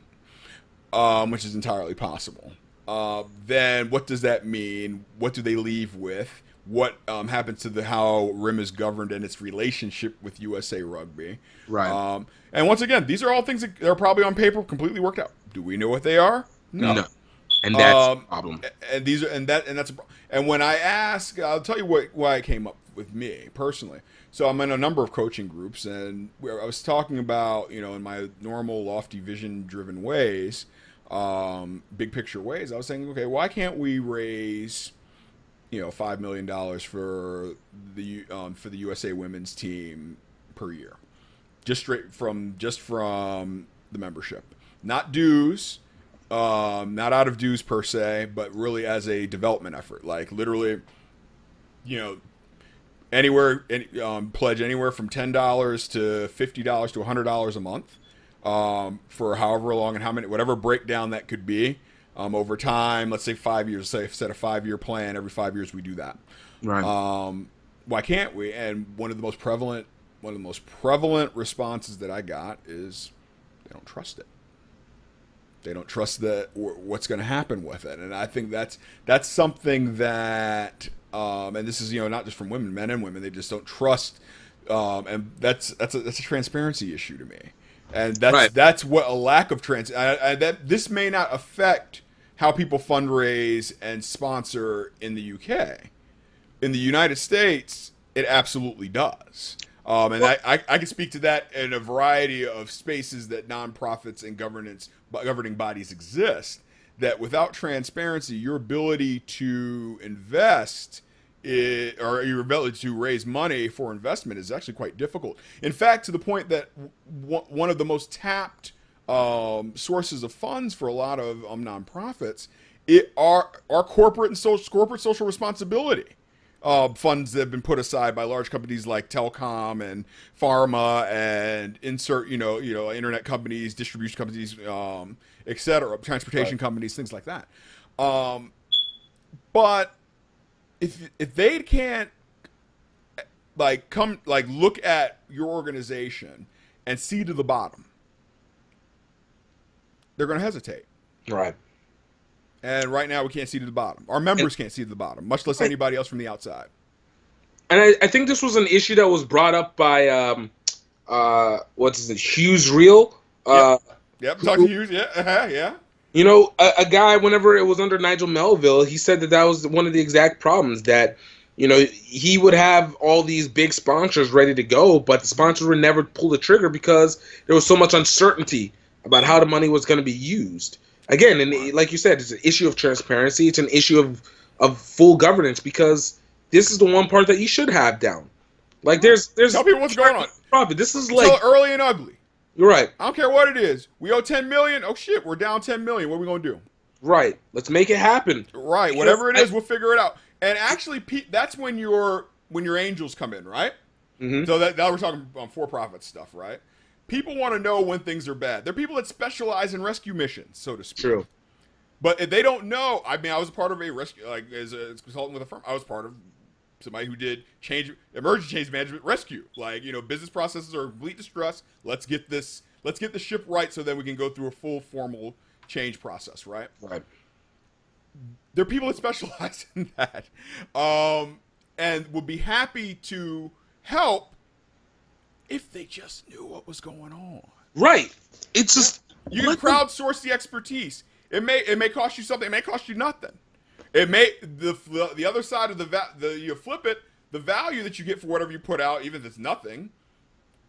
which is entirely possible. Then what does that mean? What do they leave with? What happens to how RIM is governed and its relationship with USA Rugby? Right. And once again, these are all things that are probably on paper completely worked out. Do we know what they are? No. And that's the problem. And when I ask, I'll tell you why it came up with me personally. So I'm in a number of coaching groups, and I was talking about, in my normal lofty vision driven ways, big picture ways. I was saying, okay, why can't we raise $5 million for the USA women's team per year, just from the membership, not dues, not out of dues per se, but really as a development effort. Like literally, pledge anywhere from $10 to $50 to $100 a month, for however long and whatever breakdown that could be. Over time, let's say 5 years, set a 5-year plan. Every 5 years we do that. Right. Why can't we? And one of the most prevalent responses that I got is they don't trust it. They don't trust what's going to happen with it. And I think that's something that, and this is, not just from women, men and women, they just don't trust. And that's a transparency issue to me. And that's what a lack of that this may not affect how people fundraise and sponsor in the UK. In the United States, it absolutely does. And I can speak to that in a variety of spaces that nonprofits and governing bodies exist, that without transparency, your ability to invest or your ability to raise money for investment is actually quite difficult. In fact, to the point that one of the most tapped sources of funds for a lot of nonprofits are corporate social responsibility funds that have been put aside by large companies like telecom and pharma and internet companies, distribution companies, etc., transportation companies, things like that. But if they can't look at your organization and see to the bottom, they're going to hesitate. Right. And right now we can't see to the bottom. Our members can't see to the bottom, much less anybody else from the outside. And I think this was an issue that was brought up by Hughes Reel. Yep, talking to Hughes. Yeah. A guy, whenever it was under Nigel Melville, he said that was one of the exact problems, that he would have all these big sponsors ready to go, but the sponsors would never pull the trigger because there was so much uncertainty about how the money was going to be used. Again, and like you said, it's an issue of transparency. It's an issue of full governance, because this is the one part that you should have down. Like there's tell people what's going on. Profit. This is like early and ugly. You're right. I don't care what it is. We owe $10 million. Oh shit, we're down $10 million. What are we gonna do? Right. Let's make it happen. Right. Whatever it is, we'll figure it out. And actually, that's when your angels come in, right? Mm-hmm. So now we're talking for-profit stuff, right? People want to know when things are bad. They're people that specialize in rescue missions, so to speak. True. But if they don't know, I mean, I was a part of a rescue, like as a consultant with a firm. I was part of somebody who did emergency change management rescue. Like, business processes are in complete distress. Let's get the ship right so that we can go through a full formal change process, right? Right. There are people that specialize in that, and would be happy to help if they just knew what was going on. Right. It's just you can crowdsource the expertise. It may cost you something. It may cost you nothing. It may the other side of you flip it. The value that you get for whatever you put out, even if it's nothing,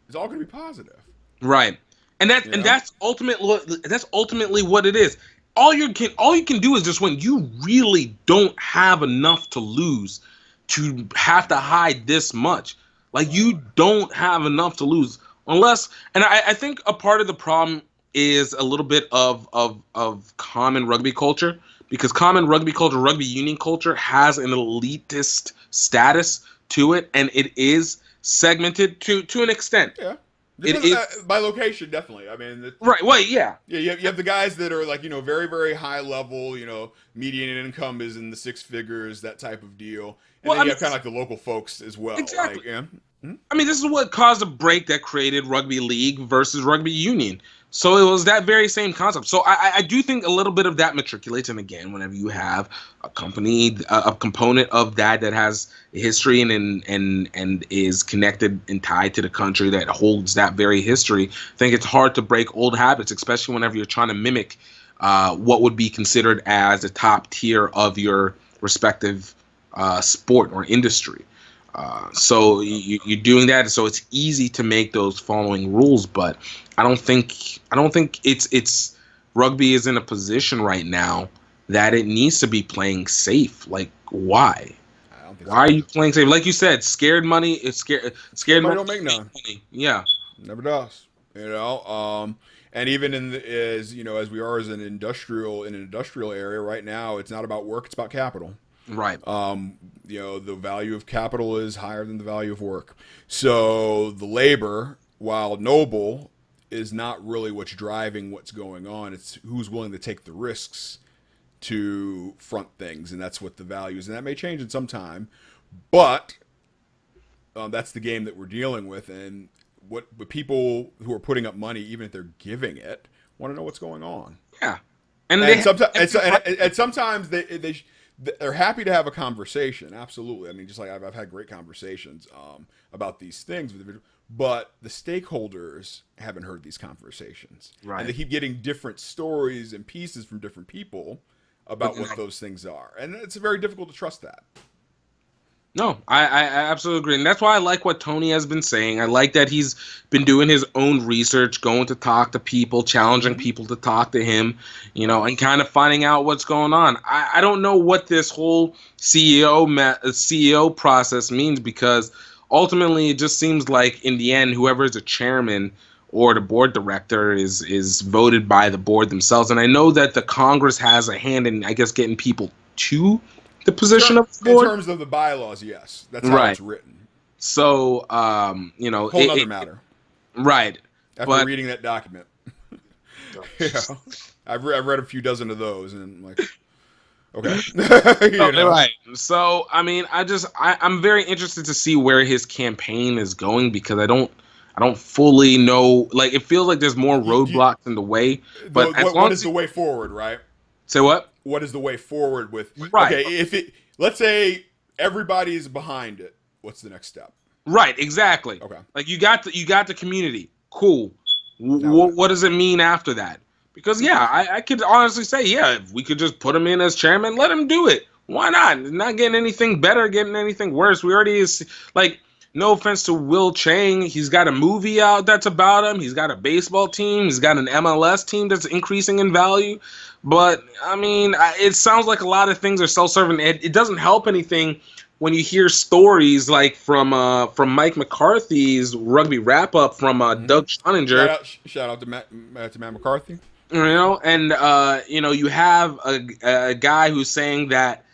is all going to be positive. Right. And that's ultimately what it is. All you can do is just when you really don't have enough to lose to have to hide this much. Like, you don't have enough to lose unless, and I think a part of the problem is a little bit of common rugby culture, because common rugby culture, rugby union culture, has an elitist status to it, and it is segmented to an extent. Yeah. It is by location, definitely. I mean, right. Well, yeah. Yeah, you have the guys that are like, very, very high level. Median income is in the six figures, that type of deal. And then you have kind of like the local folks as well. Exactly. Like, yeah. I mean, this is what caused a break that created rugby league versus rugby union. So it was that very same concept. So I do think a little bit of that matriculates. And again, whenever you have a company, a component of that has a history and is connected and tied to the country that holds that very history, I think it's hard to break old habits, especially whenever you're trying to mimic what would be considered as the top tier of your respective sport or industry. So you're doing that, so it's easy to make those following rules, but I don't think it's rugby is in a position right now that it needs to be playing safe. Like, why? I don't think why are you playing safe? Like you said, scared money is scared money don't make none. Money. Yeah, never does. And even as we are as an industrial area right now, it's not about work, it's about capital. Right. The value of capital is higher than the value of work. So the labor, while noble, is not really what's driving what's going on. It's who's willing to take the risks to front things, and that's what the value is. And that may change in some time, but that's the game that we're dealing with. And what people who are putting up money, even if they're giving it, want to know what's going on. Yeah. And sometimes they're happy to have a conversation. Absolutely. I mean, just like I've had great conversations about these things with the but the stakeholders haven't heard these conversations. Right. And they keep getting different stories and pieces from different people about what those things are. And it's very difficult to trust that. No, I absolutely agree. And that's why I like what Tony has been saying. I like that he's been doing his own research, going to talk to people, challenging people to talk to him, and kind of finding out what's going on. I don't know what this whole CEO process means, because ultimately it just seems like in the end, whoever is a chairman or the board director is voted by the board themselves. And I know that the Congress has a hand in, I guess, getting people to the position of the board. In terms of the bylaws, yes. That's how it's written. So, whole other matter. Right. After reading that document. I've read a few dozen of those, and I'm like, okay. Right. So, I mean, I'm very interested to see where his campaign is going, because I don't fully know. Like, it feels like there's more roadblocks in the way. But what is the way forward, right? Say what? What is the way forward with? Right. Okay, let's say everybody's behind it, what's the next step? Right. Exactly. Okay. Like, you got the community. Cool. What does it mean after that? Because I could honestly say, if we could just put him in as chairman, let him do it. Why not? Not getting anything better, getting anything worse. We already is like. No offense to Will Chang, he's got a movie out that's about him. He's got a baseball team. He's got an MLS team that's increasing in value. But I mean, it sounds like a lot of things are self-serving. It doesn't help anything when you hear stories like from Mike McCarthy's rugby wrap-up from Doug Schoninger. Shout out to Matt McCarthy. You know, and you have a guy who's saying that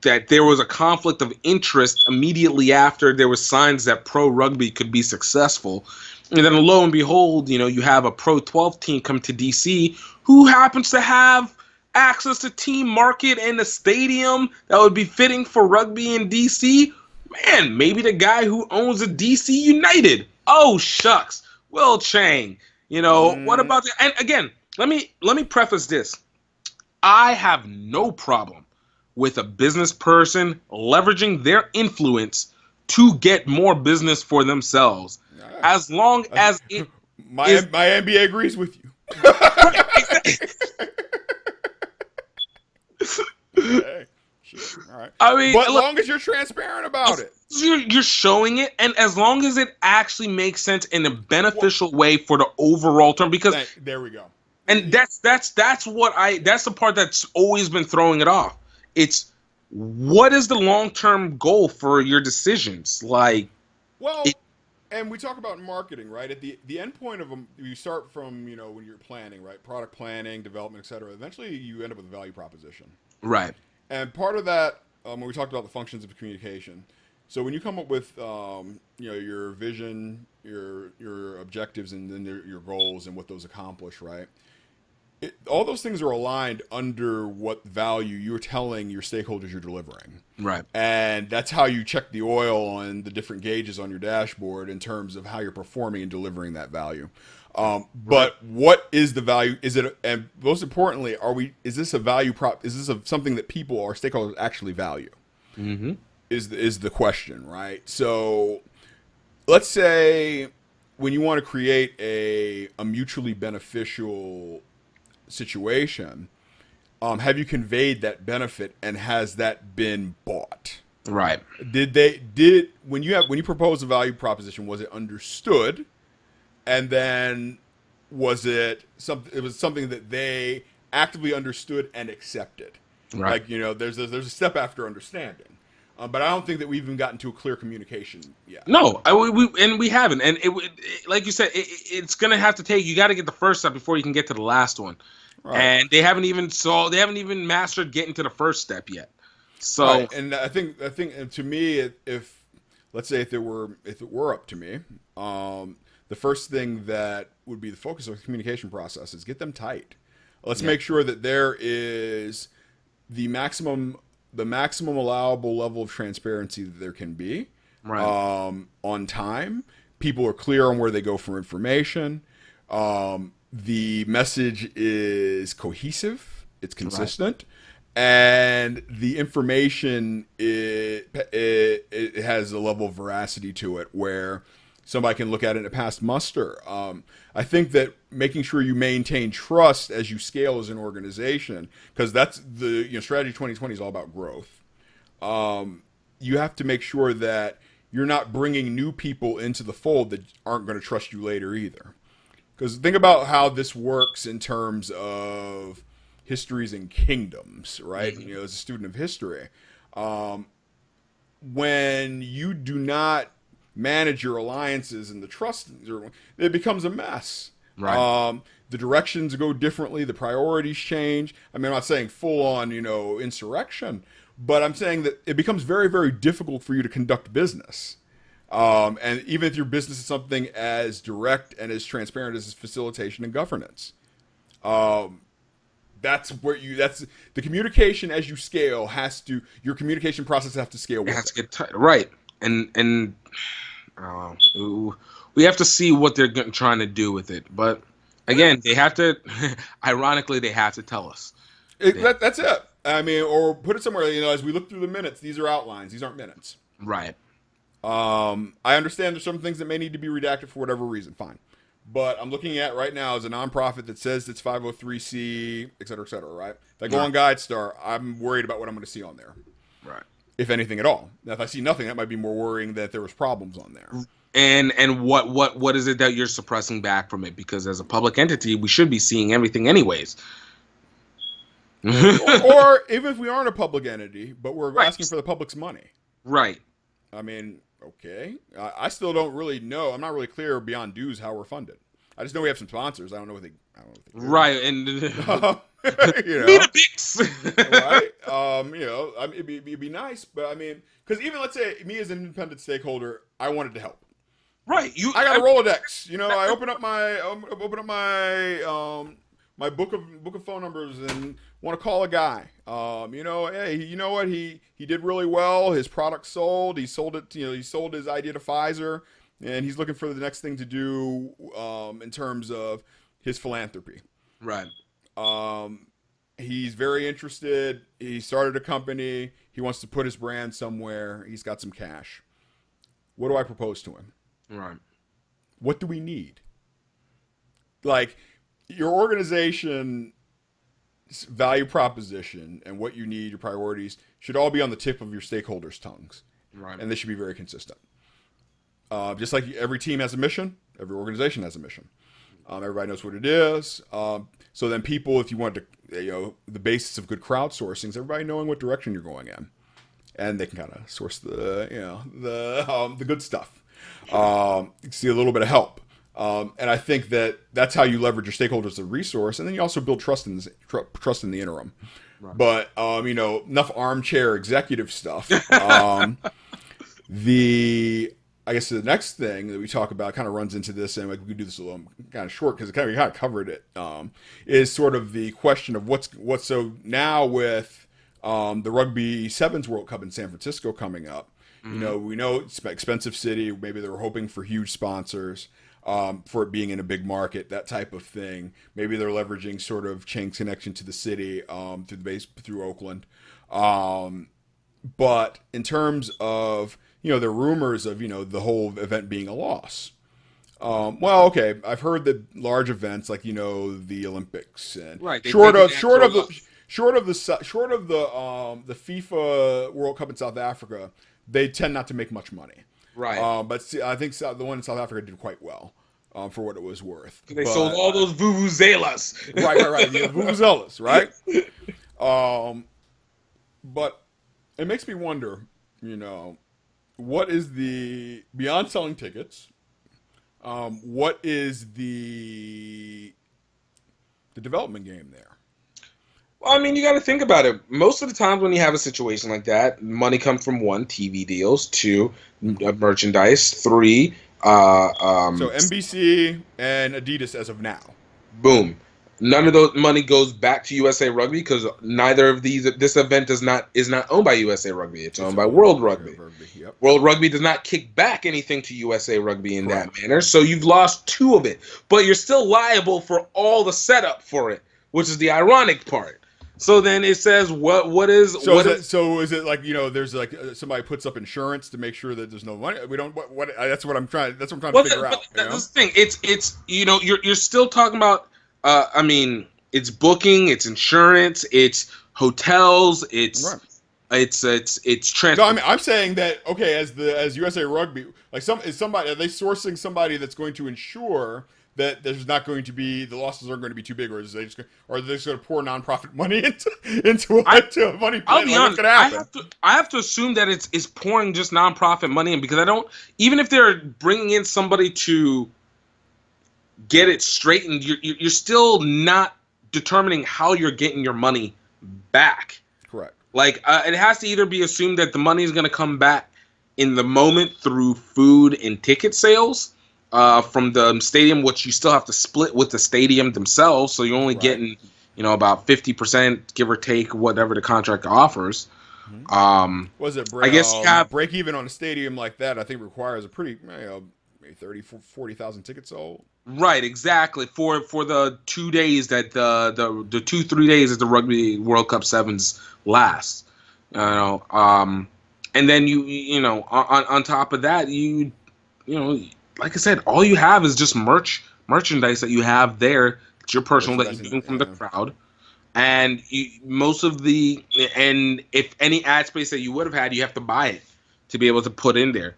that there was a conflict of interest immediately after there was signs that pro rugby could be successful. And then lo and behold, you have a pro 12 team come to DC who happens to have access to team market and a stadium that would be fitting for rugby in DC. Man, maybe the guy who owns a DC United. Oh, shucks. Will Chang. What about that? And again, let me preface this. I have no problem with a business person leveraging their influence to get more business for themselves, as long as it my MBA agrees with you. Okay. Sure. All right. I mean, but as long as you're transparent about it, you're showing it, and as long as it actually makes sense in a beneficial way for the overall term, because there we go. And that's the part that's always been throwing it off. It's what is the long-term goal for your decisions? And we talk about marketing, right? At the end point of them, you start from, when you're planning, right? Product planning, development, et cetera. Eventually, you end up with a value proposition. Right. And part of that, when we talked about the functions of communication, so when you come up with, your vision, your objectives, and then your goals and what those accomplish, right? All those things are aligned under what value you're telling your stakeholders you're delivering. Right. And that's how you check the oil on the different gauges on your dashboard in terms of how you're performing and delivering that value. But what is the value? Is it, and most importantly, is this a value prop? Is this something that people or stakeholders actually value? Mm-hmm. Is the question, right? So let's say when you want to create a mutually beneficial situation, have you conveyed that benefit, and has that been bought? Right. When you propose a value proposition, was it understood, and then was it something that they actively understood and accepted? Right. Like, there's a step after understanding. But I don't think that we've even gotten to a clear communication yet. No, we haven't. And like you said, it's going to have to take. You got to get the first step before you can get to the last one. Right. And they haven't even mastered getting to the first step yet. So, right. And I think to me, if it were up to me, the first thing that would be the focus of the communication process is get them tight. Let's make sure that there is the maximum allowable level of transparency that there can be. Right. On time. People are clear on where they go for information. The message is cohesive. It's consistent. Right. And the information, it has a level of veracity to it where somebody can look at it and pass muster. I think that making sure you maintain trust as you scale as an organization, because that's the strategy 2020 is all about growth. You have to make sure that you're not bringing new people into the fold that aren't going to trust you later either. Because think about how this works in terms of histories and kingdoms, right? Mm-hmm. As a student of history, when you do not manage your alliances and the trust, it becomes a mess. Right. The directions go differently. The priorities change. I mean, I'm not saying full on, insurrection, but I'm saying that it becomes very, very difficult for you to conduct business. And even if your business is something as direct and as transparent as facilitation and governance, that's the communication as you scale your communication process has to scale with it. Has to get tight, right? And we have to see what they're trying to do with it. But again, they have to. Ironically, they have to tell us. That's it. I mean, or put it somewhere. As we look through the minutes, these are outlines. These aren't minutes. Right. I understand there's some things that may need to be redacted for whatever reason. Fine, but I'm looking at right now as a nonprofit that says it's 503c, et cetera, right? If I go on GuideStar, I'm worried about what I'm going to see on there. Right. If anything at all. Now, if I see nothing, that might be more worrying that there was problems on there. And what is it that you're suppressing back from it? Because as a public entity, we should be seeing everything anyways. or even if we aren't a public entity, but we're Right. asking for the public's money. Right. I mean, okay. I still don't really know. I'm not really clear beyond dues how we're funded. I just know we have some sponsors. I don't know what they do. Right. And you need know, a fix. right? You know, I mean, it'd be nice, but I mean, because even let's say me as an independent stakeholder, I wanted to help. Right. I got a Rolodex. You know, I open up my my book of phone numbers and want to call a guy. You know, hey, you know what? He did really well. His product sold. He sold it. You know, he sold his idea to Pfizer, and he's looking for the next thing to do in terms of his philanthropy. Right. He's very interested. He started a company. He wants to put his brand somewhere. He's got some cash. What do I propose to him? Right. What do we need? Like, your organization's value proposition and what you need, your priorities, should all be on the tip of your stakeholders' tongues. Right. And they should be very consistent. Just like every team has a mission, every organization has a mission. Everybody knows what it is. So then people, if you want to, you know, the basis of good crowdsourcing is everybody knowing what direction you're going in. And they can kind of source the good stuff. See a little bit of help. And I think that's how you leverage your stakeholders as a resource, and then you also build trust in the interim. Right. But you know, enough armchair executive stuff. I guess the next thing that we talk about kind of runs into this, and like we could do this a little kind of short because we kind of covered it. Is sort of the question of what's so now with the Rugby Sevens World Cup in San Francisco coming up. You know, we know it's an expensive city. Maybe they were hoping for huge sponsors for it being in a big market, that type of thing. Maybe they're leveraging sort of Chang's connection to the city through the base through Oakland. But in terms of, you know, the rumors of, you know, the whole event being a loss. Well, okay, I've heard that large events like, you know, the Olympics and right, short of the FIFA World Cup in South Africa, they tend not to make much money. Right. But see, I think the one in South Africa did quite well for what it was worth. They sold all those vuvuzelas. Right. Yeah, vuvuzelas, right? But it makes me wonder, you know, what is the, beyond selling tickets, what is the development game there? Well, I mean, you got to think about it. Most of the times when you have a situation like that, money comes from 1, TV deals, 2, merchandise, 3, so NBC and Adidas as of now. Boom. None of those money goes back to USA Rugby because neither of this event is not owned by USA Rugby. It's owned by World Rugby. Yep. World Rugby does not kick back anything to USA Rugby in that manner. So you've lost 2 of it, but you're still liable for all the setup for it, which is the ironic part. So then it says what is is it like, you know, there's like somebody puts up insurance to make sure that there's no money? We don't that's what I'm trying to figure out. That's the thing. It's you know, you're still talking about I mean, it's booking, it's insurance, it's hotels, it's transport. No, I mean, I'm saying that, okay, as USA Rugby, like are they sourcing somebody that's going to ensure that there's not going to be, the losses aren't going to be too big, or are they just going to pour nonprofit money into a money plan? I'll be honest. Happen? I have to assume that it's pouring just nonprofit money in, because I don't, even if they're bringing in somebody to get it straightened, you're still not determining how you're getting your money back. Correct. Like it has to either be assumed that the money is going to come back in the moment through food and ticket sales from the stadium, which you still have to split with the stadium themselves. So you're only getting, you know, about 50%, give or take, whatever the contract offers. Was it? I guess you have break even on a stadium like that. I think requires a pretty, 40,000 tickets sold. Right, exactly. For the 2 days that the 2-3 days that the Rugby World Cup Sevens last, you know, and then you know on top of that, you know, like I said, all you have is just merch merchandise that you have there. It's your personal that you're getting from the crowd. And if any ad space that you would have had, you have to buy it to be able to put in there.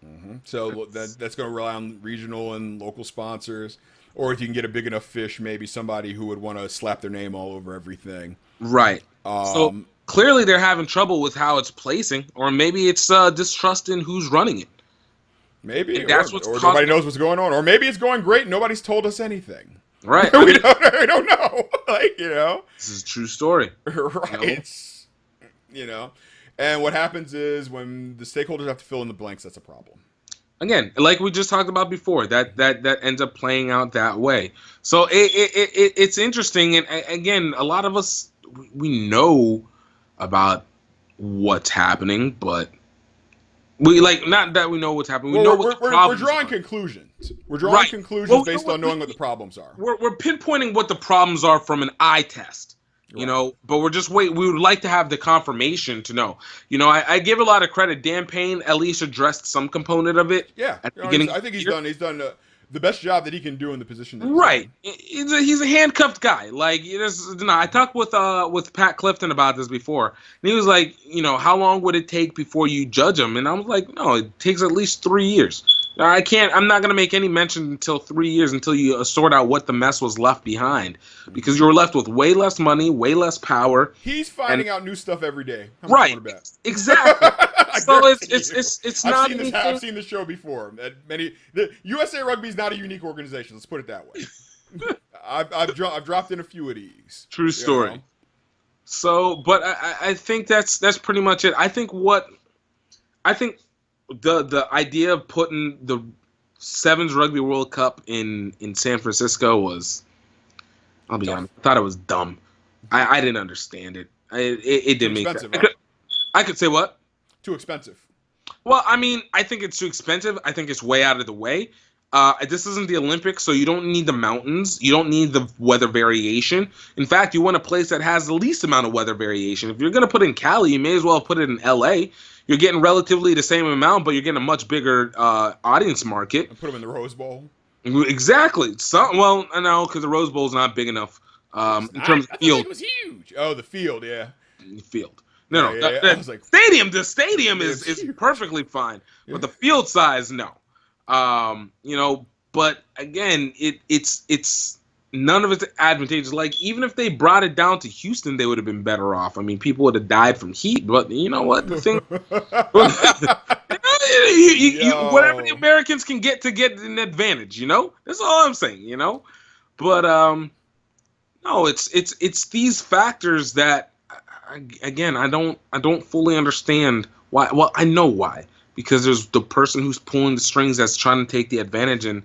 Mm-hmm. So that's going to rely on regional and local sponsors, or if you can get a big enough fish, maybe somebody who would want to slap their name all over everything. Right. So clearly they're having trouble with how it's placing, or maybe it's distrust in who's running it. Maybe, or nobody knows what's going on, or maybe it's going great and nobody's told us anything. Right. we don't know. This is a true story. Right. And what happens is when the stakeholders have to fill in the blanks, that's a problem. Again, like we just talked about before, that ends up playing out that way. So it's interesting, and again, a lot of us we know about what's happening, but we not that we know what's happening. We know what the problems we're drawing are. Conclusions. We're drawing conclusions based on knowing what the problems are. We're pinpointing what the problems are from an eye test. But we're just we would like to have the confirmation to know. I give a lot of credit. Dan Payne at least addressed some component of it. Yeah, at the beginning. I think he's done the best job that he can do in the position that he's in. He's a handcuffed guy. I talked with Pat Clifton about this before, and he was like, how long would it take before you judge him? And I was like, no, it takes at least 3 years. I'm not going to make any mention until 3 years until you sort out what the mess was left behind, because you were left with way less money, way less power. He's finding out new stuff every day. Right. Exactly. So it's not anything. I've seen this show before. The USA Rugby is not a unique organization. Let's put it that way. I've dropped in a few of these. True story. So, but I think that's pretty much it. I think the idea of putting the Sevens Rugby World Cup in San Francisco was, I'll be honest, I thought it was dumb. I didn't understand it. It didn't make sense. I could say what? Too expensive. Well, I think it's too expensive. I think it's way out of the way. This isn't the Olympics, so you don't need the mountains. You don't need the weather variation. In fact, you want a place that has the least amount of weather variation. If you're going to put in Cali, you may as well put it in LA. You're getting relatively the same amount, but you're getting a much bigger audience market. And put them in the Rose Bowl. Exactly. I know, because the Rose Bowl is not big enough in terms of field. It was huge. Oh, the field, yeah. The field. No. The stadium is perfectly fine, but the field size, no. But again, it's none of it's advantageous. Like, even if they brought it down to Houston, they would have been better off. People would have died from heat, but you know what? The thing, whatever the Americans can get an advantage, that's all I'm saying, But no, it's these factors that, again, I don't fully understand why. Well, I know why. Because there's the person who's pulling the strings that's trying to take the advantage and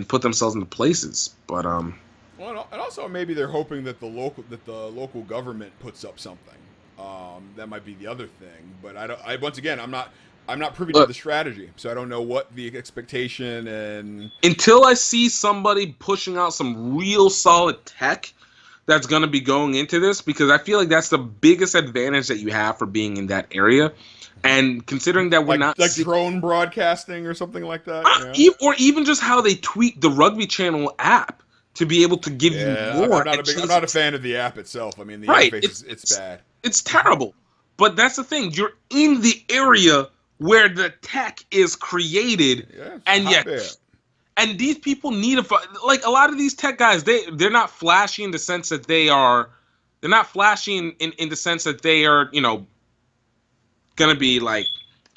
put themselves into places. But well, and also maybe they're hoping that the local government puts up something. That might be the other thing. But I'm not privy to the strategy, so I don't know what the expectation and until I see somebody pushing out some real solid tech that's going to be going into this, because I feel like that's the biggest advantage that you have for being in that area. And considering that we're not drone broadcasting or something like that, or even just how they tweak the Rugby Channel app to be able to give you more. I'm not a fan of the app itself. The interface it's bad. It's terrible. But that's the thing. You're in the area where the tech is created, and these people need a lot of these tech guys. They're not flashy in the sense that they are. They're not flashy in the sense that they are. Going to be like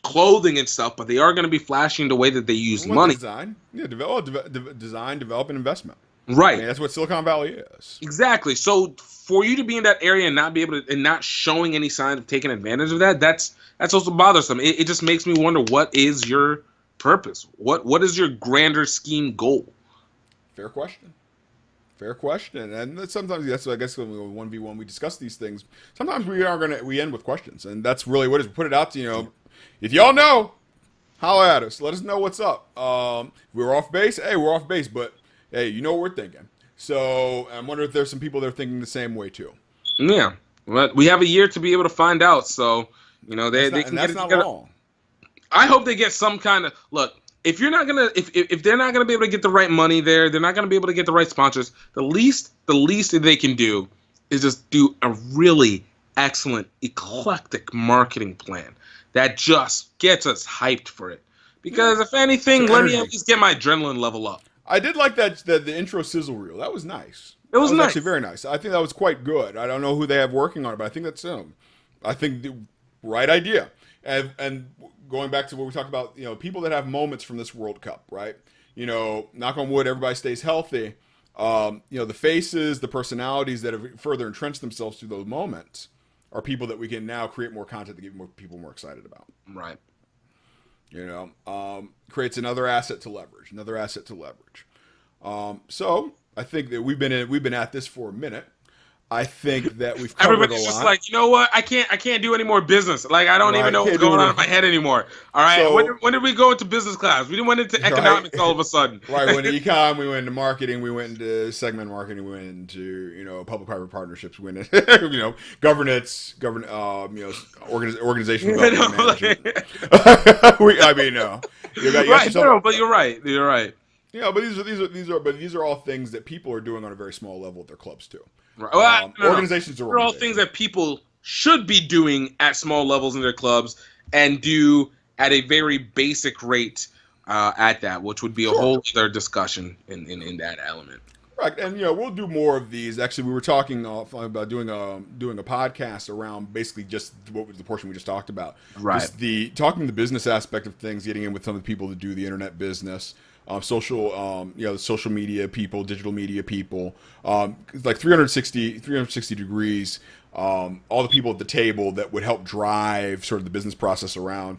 clothing and stuff, but they are going to be flashing the way that they use money. Design, develop, and investment. Right. That's what Silicon Valley is. Exactly. So for you to be in that area and not be able to, and not showing any sign of taking advantage of that, that's also bothersome. It just makes me wonder, what is your purpose? What is your grander scheme goal? Fair question. And sometimes that's, I guess, when we 1v1 we discuss these things. Sometimes we end with questions, and that's really what it is. We put it out to if y'all know, holla at us. Let us know what's up. We're off base. Hey, we're off base, but hey, you know what we're thinking. So I'm wondering if there's some people that are thinking the same way too. Yeah, but we have a year to be able to find out. So they can get it together. Long. I hope they get some kind of look. if you're not gonna, if they're not gonna be able to get the right money there, they're not gonna be able to get the right sponsors. The least that they can do is just do a really excellent, eclectic marketing plan that just gets us hyped for it. Because if anything, let me at least get my adrenaline level up. I did like the intro sizzle reel. That was nice. It was nice. Actually very nice. I think that was quite good. I don't know who they have working on it, but I think that's them. I think the right idea. And going back to what we talked about, people that have moments from this World Cup, right? Knock on wood, everybody stays healthy. The faces, the personalities that have further entrenched themselves through those moments are people that we can now create more content to get more people more excited about. Right. Creates another asset to leverage. So I think that we've been at this for a minute. I think that we've covered Everybody's a lot. just like, you know what? I can't do any more business. Like, I don't even know what's going on in my head anymore. All right. So, when did we go into business class? We didn't went into economics all of a sudden. Right. We went into econ. We went into marketing. We went into segment marketing. We went into public-private partnerships. We went into governance. Organizational management. No. Right. No, but you're right. You're right. Yeah, but these are all things that people are doing on a very small level at their clubs too. Right. Well, organizations are all things that people should be doing at small levels in their clubs and do at a very basic rate at that, which would be a whole other discussion in that element. Right, and we'll do more of these. Actually, we were talking about doing a podcast around basically just what was the portion we just talked about. Right. Just talking the business aspect of things, getting in with some of the people that do the internet business. Social media people, digital media people, like 360 degrees, all the people at the table that would help drive sort of the business process around,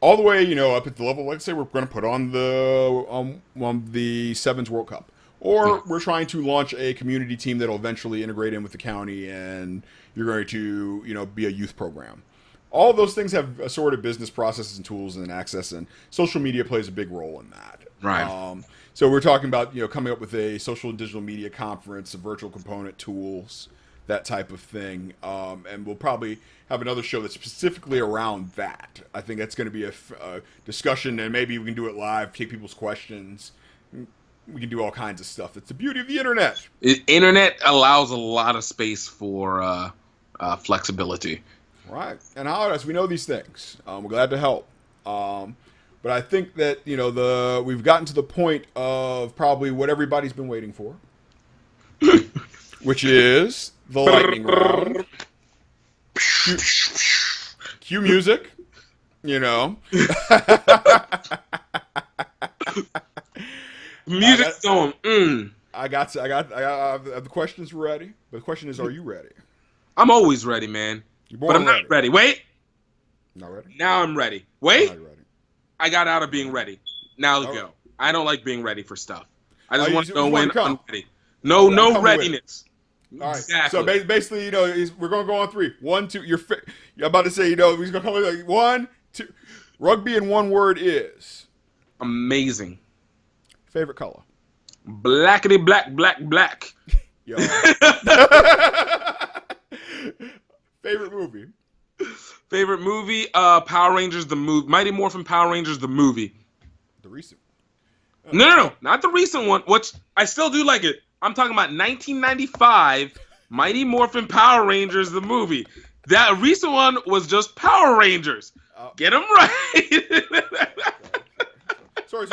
all the way, up at the level. Let's say we're going to put on the Sevens World Cup, or we're trying to launch a community team that'll eventually integrate in with the county, and you're going to, be a youth program. All of those things have assorted business processes and tools and access, and social media plays a big role in that. Right. So we're talking about coming up with a social and digital media conference, a virtual component tools, that type of thing, and we'll probably have another show that's specifically around that. I think that's going to be a discussion, and maybe we can do it live, take people's questions. We can do all kinds of stuff. That's the beauty of the internet. Internet allows a lot of space for flexibility. Right. And as we know these things, we're glad to help. But I think that we've gotten to the point of probably what everybody's been waiting for, which is the lightning round. Cue music, Music's going. I got the questions ready, but the question is, are you ready? I'm always ready, man. But I'm not ready. Wait. Not ready? Now I'm ready. Wait. Not ready. I got out of being ready. Now let's go. I don't like being ready for stuff. I just want to go in unready. No readiness. All right. Exactly. So basically, we're going to go on 3. 1, 2. You're about to say, he's going to come in like 1, 2. Rugby in one word is amazing. Favorite color? Blackity black. Yo. Favorite movie? Favorite movie? Power Rangers the movie. Mighty Morphin Power Rangers the movie. The recent. No, not the recent one. Which I still do like it. I'm talking about 1995 Mighty Morphin Power Rangers the movie. That recent one was just Power Rangers. Get them right. Sorry.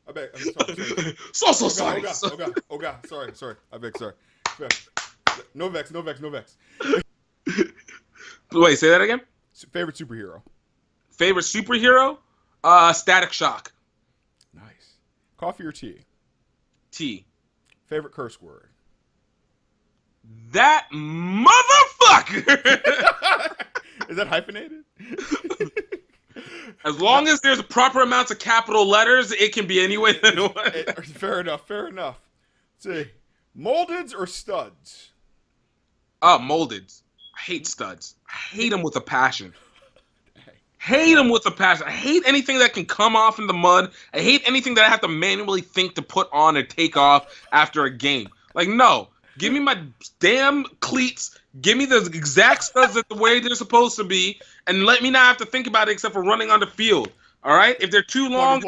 I beg. I'm sorry. Oh God. Sorry. I beg. Sorry. No vex. Wait, say that again. Favorite superhero? Favorite superhero? Static Shock. Nice. Coffee or tea? Tea. Favorite curse word? That motherfucker! Is that hyphenated? As long as there's proper amounts of capital letters, it can be any way that it wants. Fair enough. Let's see. Moldeds or studs? Moldeds. I hate studs. I hate them with a passion. I hate anything that can come off in the mud. I hate anything that I have to manually think to put on or take off after a game. Like, no. Give me my damn cleats. Give me the exact studs that the way they're supposed to be, and let me not have to think about it except for running on the field. All right? If they're too long,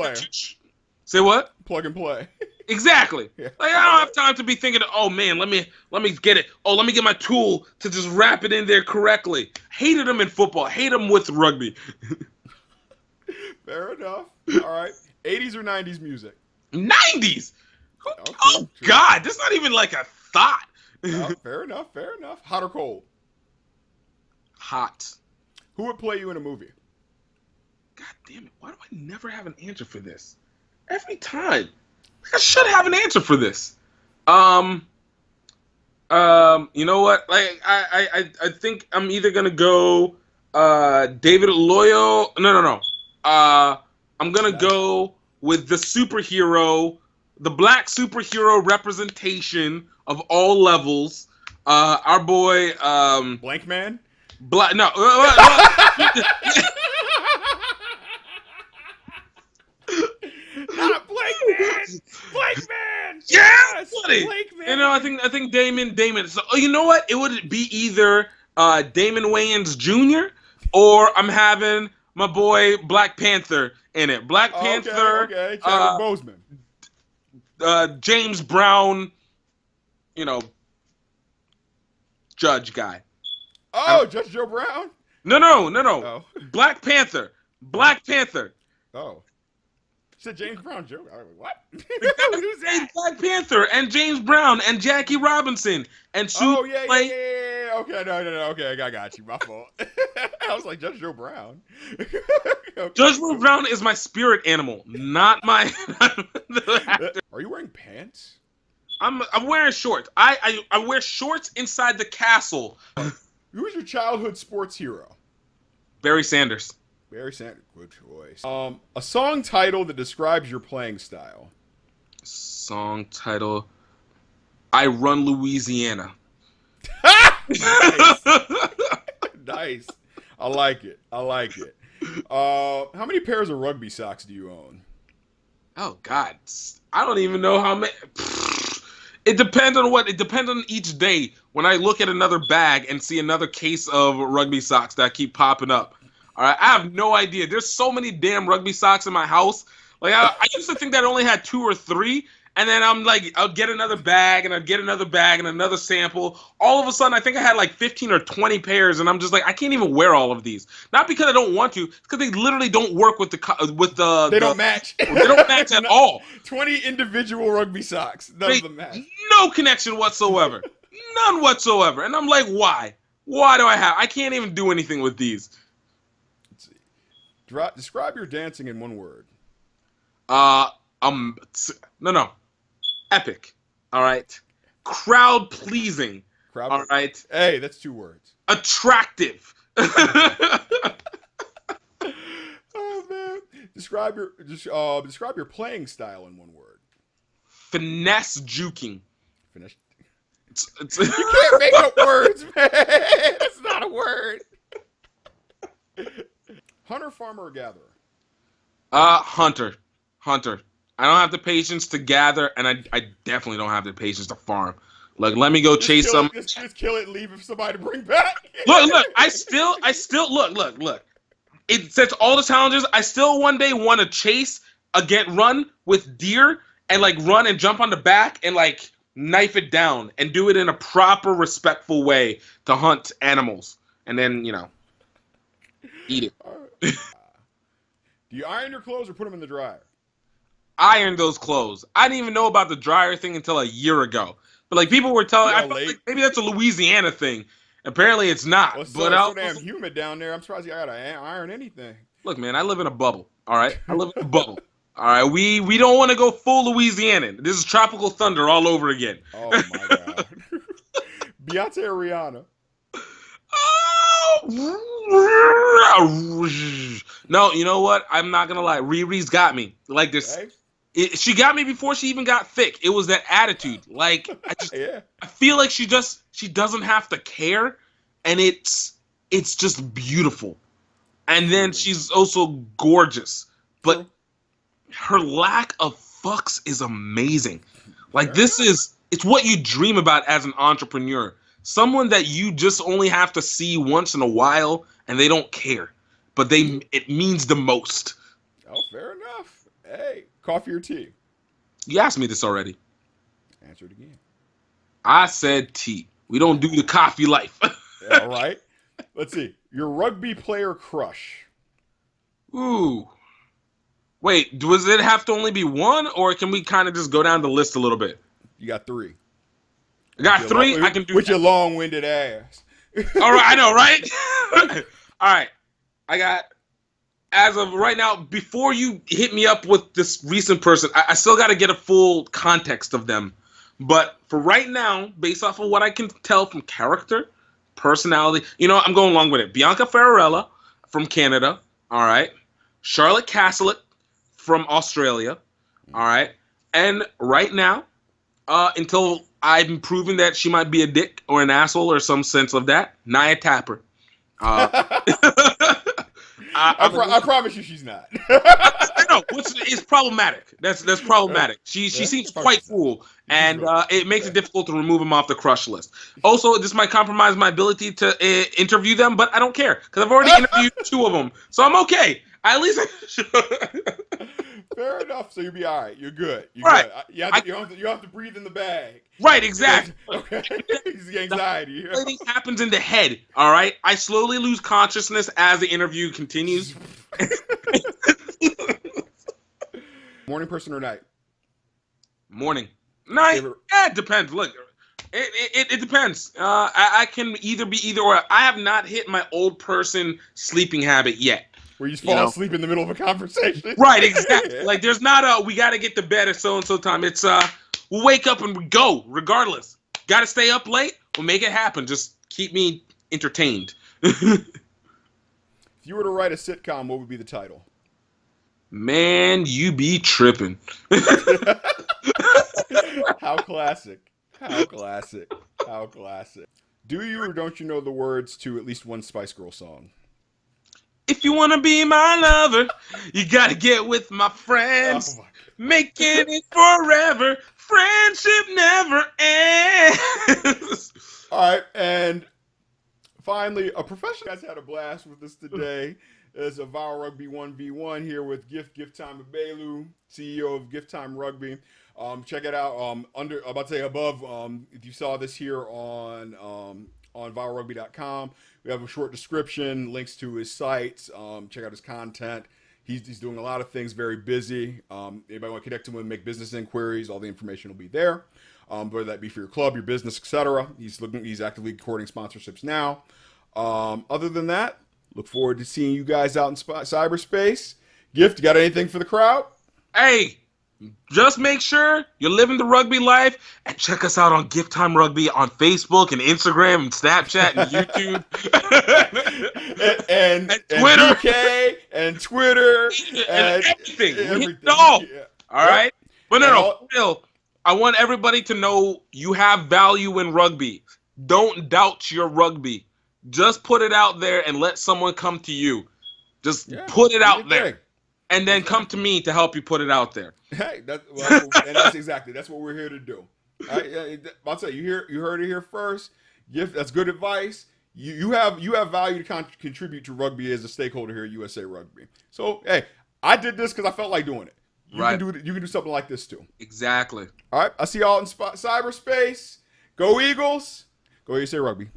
Say what? Plug and play. Exactly. Yeah. Like I don't have time to be thinking, oh man, let me get it. Oh, let me get my tool to just wrap it in there correctly. Hated them in football. Hate them with rugby. Fair enough. All right. 80s or 90s music? 90s. Okay, Oh true. God, that's not even like a thought. Oh, fair enough. Fair enough. Hot or cold? Hot. Who would play you in a movie? God damn it! Why do I never have an answer for this? Every time, I should have an answer for this. You know what? Like, I think I'm either gonna go, David Loyo. No. I'm gonna go with the superhero, the black superhero representation of all levels. Our boy, Blank Man? Black. No. Not Blank Man! Blank Man! Yes, buddy. Blank Man! You know, I think Damon. So, you know what? It would be either Damon Wayans Jr. or I'm having my boy Black Panther in it. Black Panther. Okay. Chadwick Boseman. James Brown. You know, judge guy. Oh, Judge Joe Brown? No. Oh. Black Panther. Black Panther. Oh. You said James Brown Joe? What? Who's Hey, that? Black Panther and James Brown and Jackie Robinson and Sue. Oh, yeah. Okay, no. Okay, I got you. My fault. I was like, Judge Joe Brown. Okay. Judge Joe Brown is my spirit animal, not my. Are you wearing pants? I'm wearing shorts. I wear shorts inside the castle. Who is your childhood sports hero? Barry Sanders. Barry Sanders. Good choice. A song title that describes your playing style. Song title: I Run Louisiana. Nice. I like it. How many pairs of rugby socks do you own? Oh God, I don't even know how many. It depends on each day. When I look at another bag and see another case of rugby socks that keep popping up. All right, I have no idea. There's so many damn rugby socks in my house. Like I used to think that I only had 2 or 3, and then I'm like, I'll get another bag and I'll get another bag and another sample. All of a sudden, I think I had like 15 or 20 pairs, and I'm just like, I can't even wear all of these. Not because I don't want to, it's because they literally don't work with the. They don't match. They don't match at all. 20 individual rugby socks. None of them match. No connection whatsoever. None whatsoever. And I'm like, why? Why do I can't even do anything with these. Let's see. Describe your dancing in one word. No. Epic. All right. Crowd pleasing. All right. Hey, that's 2 words. Attractive. Oh man. Describe your playing style in one word. Finesse juking. Finish. It's You can't make up words, man. That's not a word. Hunter, farmer, or gatherer? Hunter. I don't have the patience to gather, and I definitely don't have the patience to farm. Look, let me go chase some. Just kill it and leave it for somebody to bring back. Look. I still look. It sets all the challenges. I still one day want to chase run with deer and like run and jump on the back and like knife it down and do it in a proper, respectful way to hunt animals, and then eat it. Do you iron your clothes or put them in the dryer? Iron those clothes. I didn't even know about the dryer thing until a year ago. But like people were telling, I felt like maybe that's a Louisiana thing. Apparently it's not. Well, it's but so damn humid down there. I'm surprised you gotta iron anything. Look, man, I live in a bubble. All right, I live in a bubble. All right, we don't want to go full Louisiana. This is tropical thunder all over again. Oh my god. Beyonce or Rihanna? No, you know what? I'm not gonna lie. Riri's got me. Like this. Hey? She got me before she even got thick. It was that attitude. Like I feel like she doesn't have to care, and it's just beautiful. And then she's also gorgeous, but her lack of fucks is amazing. Like it's what you dream about as an entrepreneur. Someone that you just only have to see once in a while, and they don't care, but it means the most. Oh, fair enough. Hey. coffee or tea? You asked me this already. Answer it again. I said tea. We don't do the coffee life. Yeah, all right. Let's see. Your rugby player crush. Ooh. Wait, does it have to only be one, or can we kind of just go down the list a little bit? You got 3. I got 3. I can do with that. your long-winded ass. All right, I know, right? All right. I got, as of right now, before you hit me up with this recent person, I still got to get a full context of them. But for right now, based off of what I can tell from character, personality, I'm going along with it. Bianca Ferrarella from Canada, all right. Charlotte Castlett from Australia, all right. And right now, until I'm proven that she might be a dick or an asshole or some sense of that, Nia Tapper. I promise you she's not. I know. It's problematic. That's problematic. She seems quite cool, and it makes it difficult to remove them off the crush list. Also, this might compromise my ability to interview them, but I don't care because I've already interviewed 2 of them, so I'm okay. At least. Fair enough. So you'll be all right. You're good. You're right. good. You don't have to breathe in the bag. Right. Exactly. Okay. It's the anxiety. Everything happens in the head. All right. I slowly lose consciousness as the interview continues. Morning person or night? Morning. Night. Favorite- It depends. Look, it depends. I can either be either or. I have not hit my old person sleeping habit yet. Where you just fall asleep in the middle of a conversation. Right, exactly. Like there's not we got to get to bed at so and so time. It's we'll wake up and we go regardless. Got to stay up late. We'll make it happen. Just keep me entertained. If you were to write a sitcom, what would be the title? Man, you be tripping. How classic. How classic. How classic. Do you or don't you know the words to at least one Spice Girl song? If you want to be my lover, you got to get with my friends. Oh my God. Making it forever. Friendship never ends. All right, and finally, a professional guys had a blast with us today. There's a Viral Rugby 1v1 here with GiftTimeRugby, CEO of Gift Time Rugby. Check it out. Above. If you saw this here on viralrugby.com, we have a short description, links to his sites. Check out his content. He's doing a lot of things, very busy. Anybody want to connect to him and make business inquiries, all the information will be there. Whether that be for your club, your business, etc. He's actively courting sponsorships now. Other than that, look forward to seeing you guys out in cyberspace. Gift, you got anything for the crowd? Hey, just make sure you're living the rugby life and check us out on Gift Time Rugby on Facebook and Instagram and Snapchat and YouTube. and Twitter. DK and Twitter. And everything. All right? But no, Phil, I want everybody to know you have value in rugby. Don't doubt your rugby. Just put it out there and let someone come to you. Just put it out there. And then come to me to help you put it out there. Hey, that's exactly that's what we're here to do. I'll tell you, you heard it here first. That's good advice. You have value to contribute to rugby as a stakeholder here at USA Rugby. So hey, I did this because I felt like doing it. You can do something like this too. Exactly. All right, I'll see y'all in cyberspace. Go Eagles. Go USA Rugby.